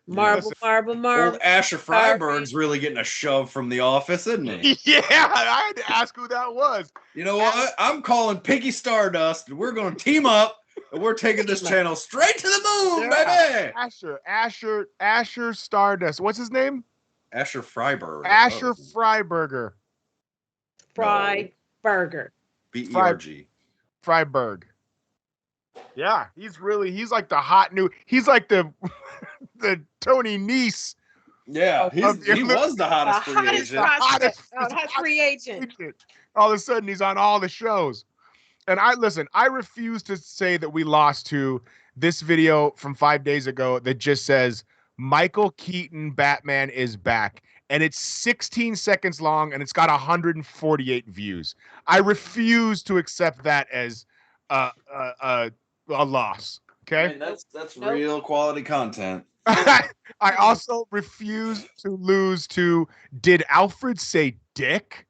Marvel. Old Asher Freiberg's really getting a shove from the office, isn't he? Yeah, I had to ask who that was. You know what? I'm calling Piggy Stardust, and we're going to team up, and we're taking this channel straight to the moon, baby. Asher Stardust. What's his name? Asher Freiberg. Asher Freiberger. Freiberger. B-E-R-G. Freiberg. Yeah, he's like the hot new. He's like the Tony Nese. Yeah, he was the hottest free agent. All of a sudden, he's on all the shows. And I refuse to say that we lost to this video from 5 days ago that just says Michael Keaton Batman is back. And it's 16 seconds long and it's got 148 views. I refuse to accept that as a loss. Okay. I mean, that's real quality content. I also refuse to lose to Did Alfred Say Dick?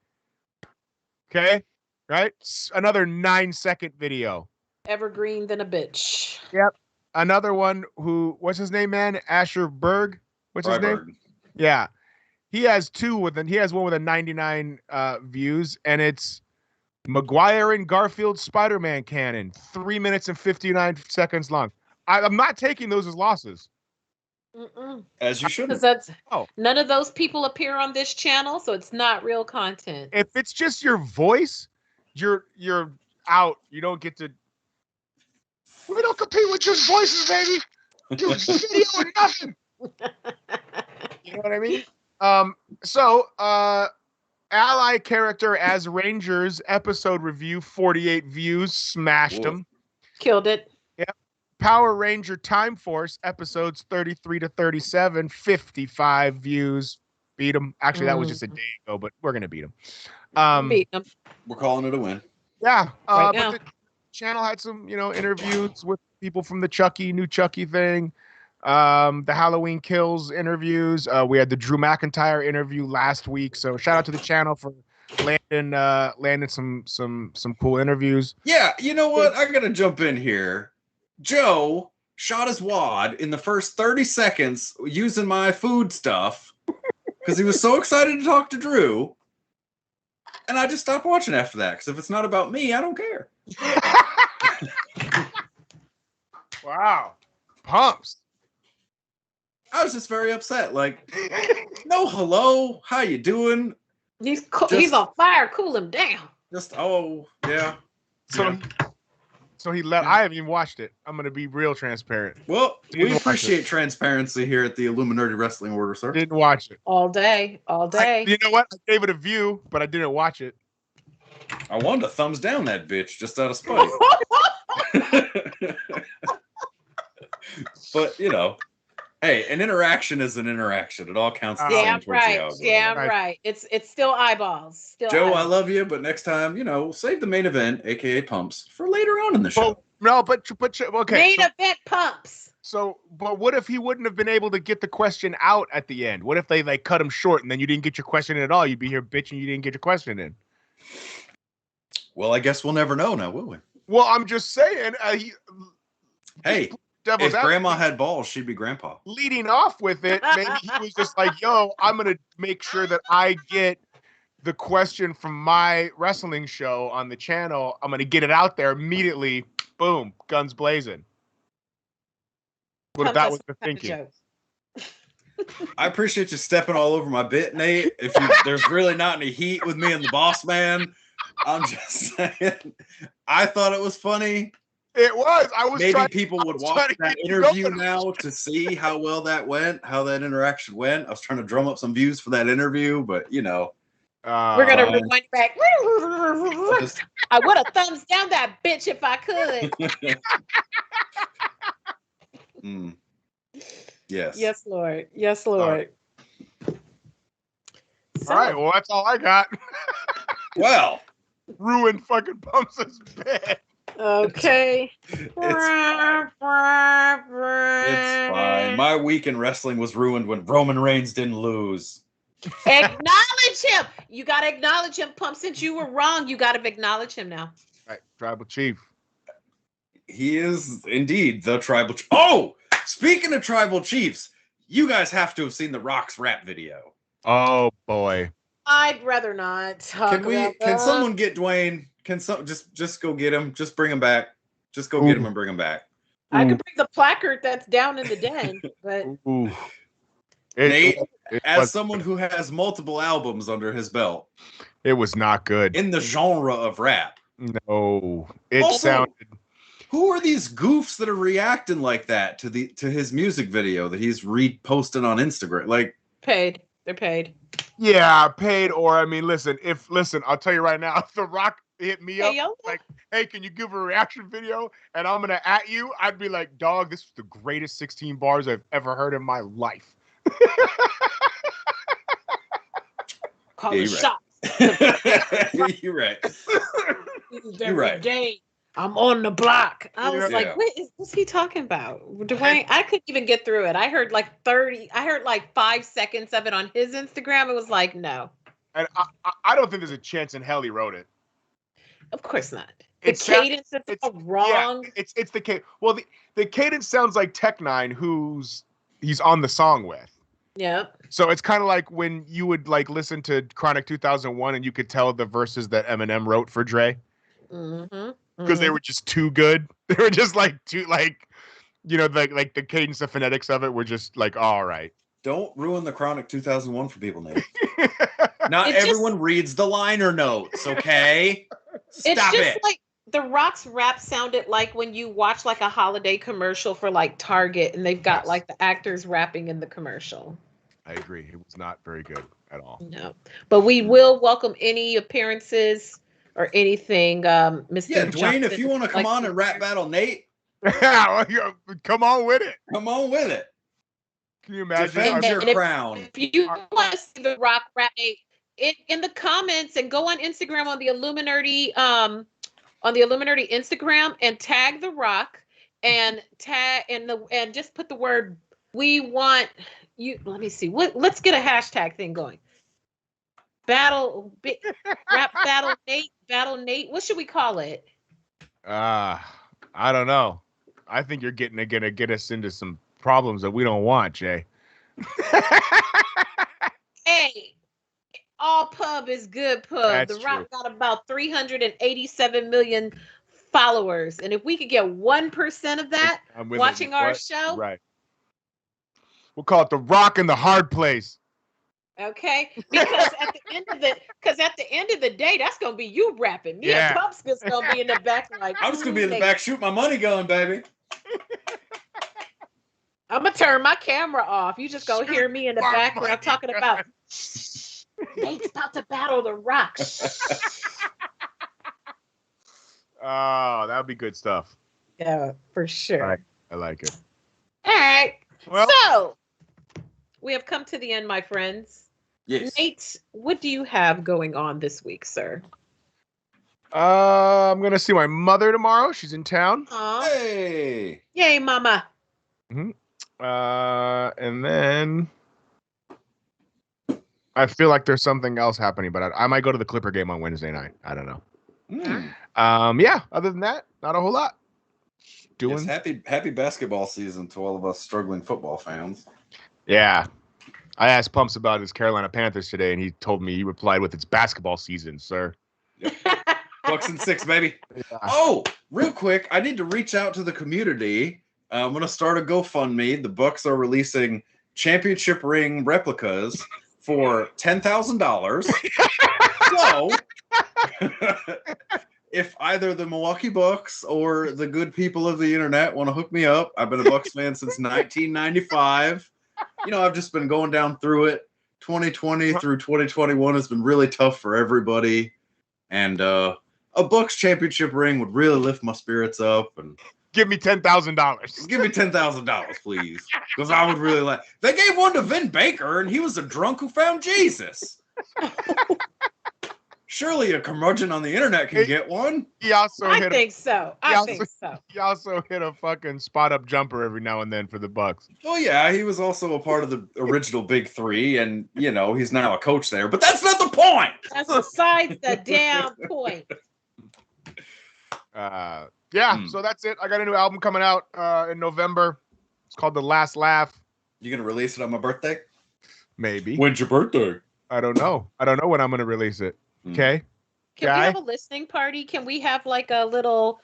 Okay. Right? Another 9-second video. Evergreen than a bitch. Yep. Another one what's his name, man? Asher Berg? What's his name? Yeah. He has he has one with 99 views, and it's Maguire and Garfield Spider-Man canon, 3 minutes and 59 seconds long. I'm not taking those as losses. Mm-mm. As you shouldn't. Because none of those people appear on this channel, so it's not real content. If it's just your voice, you're out. You don't get to. We don't compete with just voices, baby. Do video or nothing. You know what I mean? So ally character as Rangers episode review, 48 views, smashed them. Killed it. Yep. Power Ranger Time Force episodes 33 to 37, 55 views. Beat them. Actually, that was just a day ago, but we're gonna beat them. Beat them. We're calling it a win. Yeah. Right but now. the channel had some, interviews with people from the new Chucky thing. The Halloween Kills interviews. We had the Drew McIntyre interview last week. So shout out to the channel for landing some cool interviews. Yeah, you know what? I gotta jump in here. Joe shot his wad in the first 30 seconds using my food stuff because he was so excited to talk to Drew. And I just stopped watching after that because if it's not about me, I don't care. Wow. Pumps. I was just very upset. Like, no hello, how you doing? He's on fire. Cool him down. Yeah. So he let. I haven't even watched it. I'm gonna be real transparent. Well, we appreciate transparency here at the Illuminerdi Wrestling Order, sir. Didn't watch it All day. you know what? I gave it a view, but I didn't watch it. I wanted to thumbs down that bitch just out of spite. But hey, an interaction is an interaction. It all counts. Damn right. It's still eyeballs. Joe, I love you, but next time, save the main event, aka pumps, for later on in the show. Okay. Main event pumps. So, but what if he wouldn't have been able to get the question out at the end? What if they cut him short and then you didn't get your question in at all? You'd be here bitching you didn't get your question in. Well, I guess we'll never know now, will we? Well, I'm just saying. Hey. If grandma had balls, she'd be grandpa. Leading off with it, maybe he was just like, yo, I'm going to make sure that I get the question from my wrestling show on the channel. I'm going to get it out there immediately. Boom. Guns blazing. What if that was the thinking? I appreciate you stepping all over my bit, Nate. There's really not any heat with me and the boss man. I'm just saying. I thought it was funny. It was. Maybe people would watch that interview now to see how well that went, how that interaction went. I was trying to drum up some views for that interview, but we're gonna rewind back. I would have thumbs down that bitch if I could. Yes. Yes, Lord. Yes, Lord. All right, well, that's all I got. Well, Ruined fucking Pumps' bed. Okay. it's fine. My week in wrestling was ruined when Roman Reigns didn't lose. Acknowledge him. You got to acknowledge him, Pump. Since you were wrong, you got to acknowledge him now. Right, Tribal Chief. He is indeed the Tribal Chief. Oh, speaking of Tribal Chiefs, you guys have to have seen the Rock's rap video. Oh boy. I'd rather not talk about that. Can someone get Dwayne? Can some just go get him? Just bring him back. Just go get him and bring him back. I could bring the placard that's down in the den, but Nate, as someone who has multiple albums under his belt, it was not good in the genre of rap. No, it also, sounded. Who are these goofs that are reacting like that to his music video that he's reposting on Instagram? Like paid. They're paid. Yeah, paid. Or I mean, listen, I'll tell you right now, if The Rock hit me up like, hey, can you give a reaction video? And I'm gonna at you, I'd be like, dog, this is the greatest 16 bars I've ever heard in my life. Call the shots. You're right. You're right. Day, I'm on the block. I was like, what's he talking about? Dwayne, I couldn't even get through it. I heard like 5 seconds of it on his Instagram. It was like, no. And I don't think there's a chance in hell he wrote it. Of course not. The cadence is wrong. Yeah, it's the cadence. Well, the cadence sounds like Tech9, he's on the song with. Yeah. So it's kind of like when you would like listen to Chronic 2001 and you could tell the verses that Eminem wrote for Dre. Mm-hmm. Because they were just too good. They were just like too like the cadence, the phonetics of it were just like all right. Don't ruin the Chronic 2001 for people, Nate. Not everyone reads the liner notes, okay? Stop it. Like The Rock's rap sounded like when you watch like a holiday commercial for like Target and they've got like the actors rapping in the commercial. I agree. It was not very good at all. No. But we will welcome any appearances or anything, Mr. Yeah, Dwayne, Johnson, if you want to come on and rap battle Nate, come on with it. Come on with it. Can you imagine? Defend your crown. If you want to see The Rock rap Nate, in the comments and go on Instagram on the Illuminerdi Instagram and tag The Rock and tag and just put the word we want you. Let me see. Let's get a hashtag thing going. Rap battle Nate. What should we call it? I don't know. I think you're gonna get us into some problems that we don't want, Jay. Hey, all pub is good pub. That's The Rock true. got about 387 million followers, and if we could get 1% of that watching our show, right? We'll call it The Rock in the Hard Place. Okay, because at the end of the day, that's gonna be you rapping. Me and Pump's just gonna be in the back like. I'm just gonna be in the back, shoot my money gun, baby. I'm gonna turn my camera off. You just gonna hear me in the background talking about. Nate's about to battle The Rock. Oh, that would be good stuff. Yeah, for sure. I like it. All right. Well, so we have come to the end, my friends. Yes. Nate, what do you have going on this week, sir? I'm gonna see my mother tomorrow. She's in town. Aww. Hey. Yay, mama. Mm-hmm. And then I feel like there's something else happening, but I might go to the Clipper game on Wednesday night. I don't know. Yeah. Other than that, not a whole lot. Yes, happy basketball season to all of us struggling football fans. Yeah. I asked Pumps about his Carolina Panthers today, and he told me he replied with, "It's basketball season, sir." Yep. Bucks and 6, baby. Yeah. Oh, real quick, I need to reach out to the community. I'm going to start a GoFundMe. The Bucks are releasing championship ring replicas for $10,000. So, if either the Milwaukee Bucks or the good people of the internet want to hook me up, I've been a Bucks fan since 1995. You know, I've just been going down through it. 2020 through 2021 has been really tough for everybody. And a Bucks championship ring would really lift my spirits up. And Give me $10,000. Give me $10,000, please, because I would really like. They gave one to Vin Baker, and he was a drunk who found Jesus. Surely a curmudgeon on the internet can get one. He also I think so. He also hit a fucking spot up jumper every now and then for the Bucks. Well, yeah, he was also a part of the original Big Three, and he's now a coach there. But that's not the point. That's besides the damn point. So that's it. I got a new album coming out in November. It's called The Last Laugh. You gonna release it on my birthday? Maybe. When's your birthday? I don't know. I don't know when I'm gonna release it. Okay. Can we have a listening party? Can we have like a little,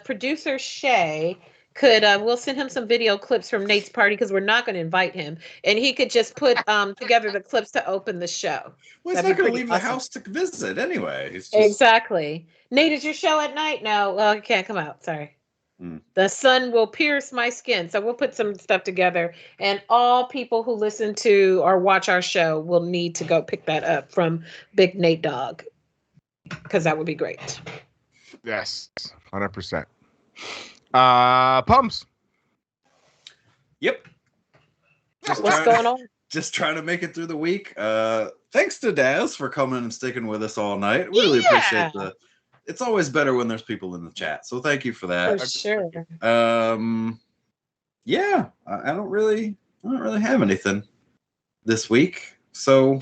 producer Shay could, we'll send him some video clips from Nate's party because we're not going to invite him. And he could just put together the clips to open the show. Well, he's not going to leave the house to visit anyway. Exactly. Nate, is your show at night? No, well, it can't come out. Sorry. The sun will pierce my skin. So we'll put some stuff together. And all people who listen to or watch our show will need to go pick that up from Big Nate Dogg. Because that would be great. Yes, 100%. Pumps. Yep. What's going on? Just trying to make it through the week. Thanks to Daz for coming and sticking with us all night. Really appreciate it's always better when there's people in the chat. So thank you for that. For sure. Yeah, I don't really have anything this week. So,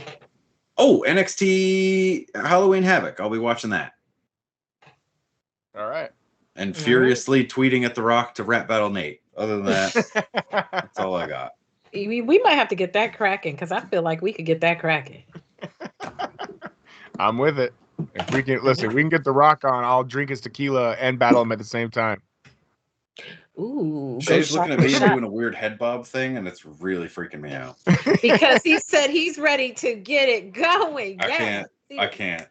NXT Halloween Havoc. I'll be watching that. All right. And furiously tweeting at The Rock to rap battle Nate. Other than that, that's all I got. We might have to get that cracking because I feel like we could get that cracking. I'm with it. If we can get The Rock on, I'll drink his tequila and battle him at the same time. Ooh. Shay's looking at me doing a weird head bob thing, and it's really freaking me out. Because he said he's ready to get it going. I can't.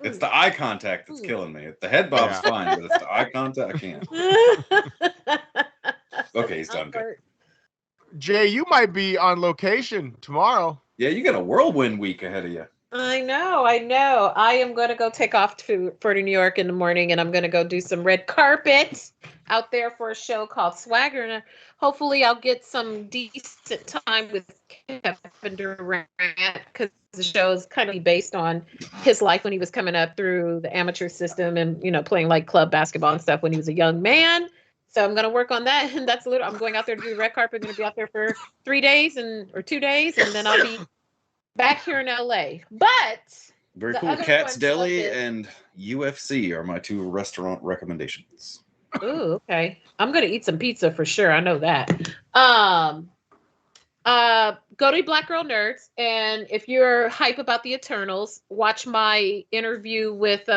It's the eye contact that's killing me. The head bob's fine, but it's the eye contact I can't. Okay, he's done good. Jay, you might be on location tomorrow. Yeah, you got a whirlwind week ahead of you. I know. I am going to go take off for New York in the morning, and I'm going to go do some red carpet out there for a show called Swagger. And hopefully I'll get some decent time with Kevin Durant because the show is kind of based on his life when he was coming up through the amateur system and, playing like club basketball and stuff when he was a young man. So I'm going to work on that. And I'm going out there to do the red carpet. I'm going to be out there for 3 days or 2 days. And then I'll be back here in LA. But very cool. Cat's Deli and UFC are my 2 restaurant recommendations. Ooh, okay. I'm gonna eat some pizza for sure. I know that. Go to Black Girl Nerds, and if you're hype about the Eternals, watch my interview with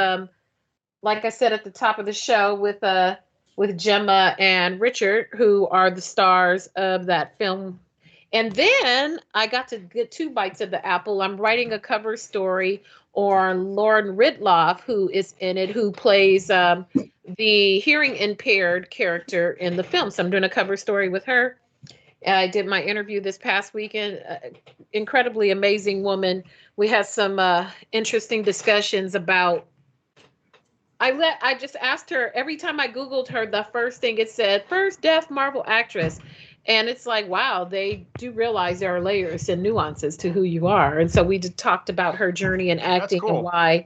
like I said at the top of the show with Gemma and Richard, who are the stars of that film. And then I got to get 2 bites of the apple. I'm writing a cover story on Lauren Ridloff, who is in it, who plays the hearing impaired character in the film. So I'm doing a cover story with her. I did my interview this past weekend. Incredibly amazing woman. We had some interesting discussions about. I just asked her every time I Googled her, the first thing it said, first deaf Marvel actress. And it's like, wow, they do realize there are layers and nuances to who you are. And so we just talked about her journey in acting and why,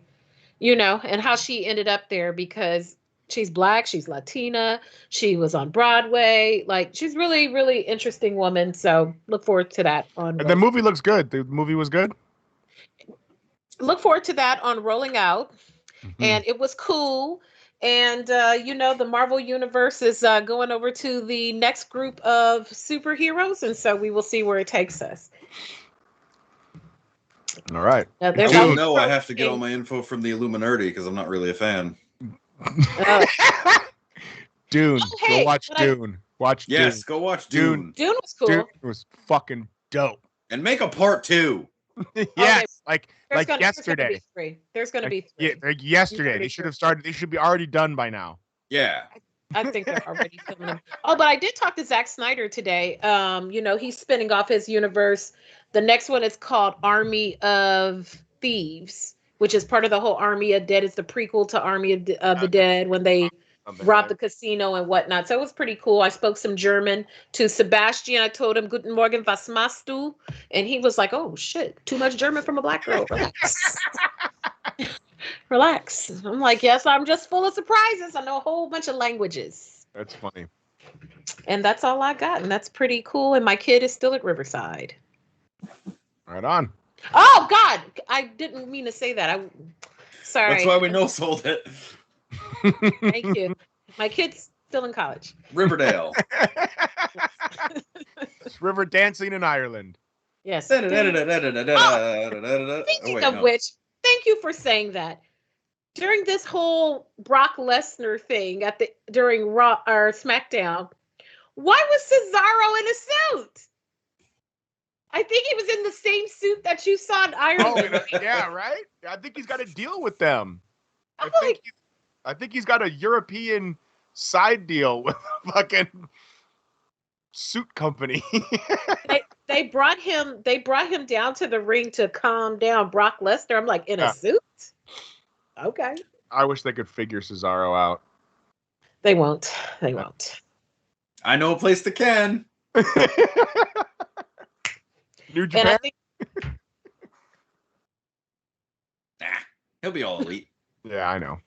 and how she ended up there because she's Black, she's Latina, she was on Broadway. Like, she's really, really interesting woman. So look forward to that. The movie looks good. The movie was good. Look forward to that on Rolling Out. Mm-hmm. And it was cool. And, the Marvel Universe is going over to the next group of superheroes. And so we will see where it takes us. All right. I have to get all my info from the Illuminerdi because I'm not really a fan. Dune. Go watch Dune. Go watch Dune. Dune was cool. Dune was fucking dope. And make a part 2. Yes, like yesterday. There's going to be 3. Yeah, yesterday. They should have started. They should be already done by now. Yeah. I think they're already filming them. Oh, but I did talk to Zack Snyder today. He's spinning off his universe. The next one is called Army of Thieves, which is part of the whole Army of Dead. It's the prequel to Army of the Dead when they robbed the casino and whatnot. So it was pretty cool. I spoke some German to Sebastian. I told him Guten Morgen, was machst du? And he was like, oh shit, too much German from a black girl. Relax. Relax. I'm like, yes, I'm just full of surprises. I know a whole bunch of languages. That's funny. And that's all I got. And that's pretty cool. And my kid is still at Riverside. Right on. Oh God. I didn't mean to say that. Sorry. That's why we no-sold it. Thank you. My kid's still in college. Riverdale. River dancing in Ireland. Yes. Speaking of which, thank you for saying that. During this whole Brock Lesnar thing during Raw or SmackDown, why was Cesaro in a suit? I think he was in the same suit that you saw in Ireland. Oh, yeah, right? I think he's got to deal with them. I think he's got a European side deal with a fucking suit company. they brought him down to the ring to calm down Brock Lesnar. I'm like, in a suit? Okay. I wish they could figure Cesaro out. They won't. They won't. I know a place that can. New Japan? He'll be all elite. Yeah, I know.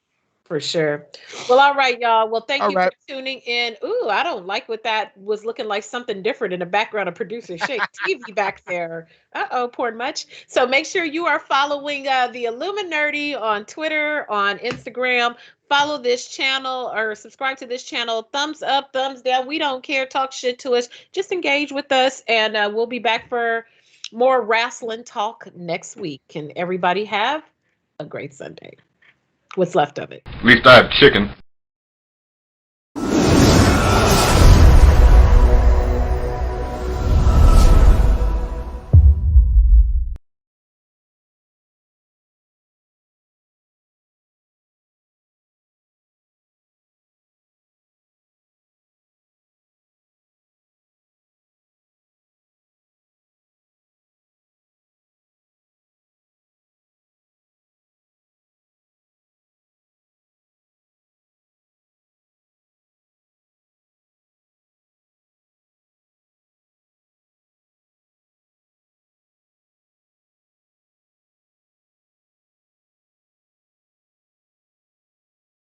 For sure. Well, all right, y'all. Well, thank you for tuning in. Ooh, I don't like what that was looking like something different in the background of producer Shake TV back there. Uh-oh, poured much. So make sure you are following the Illuminerdi on Twitter, on Instagram. Follow this channel or subscribe to this channel. Thumbs up, thumbs down. We don't care. Talk shit to us. Just engage with us. And we'll be back for more wrestling talk next week. And everybody have a great Sunday. What's left of it. At least I have chicken.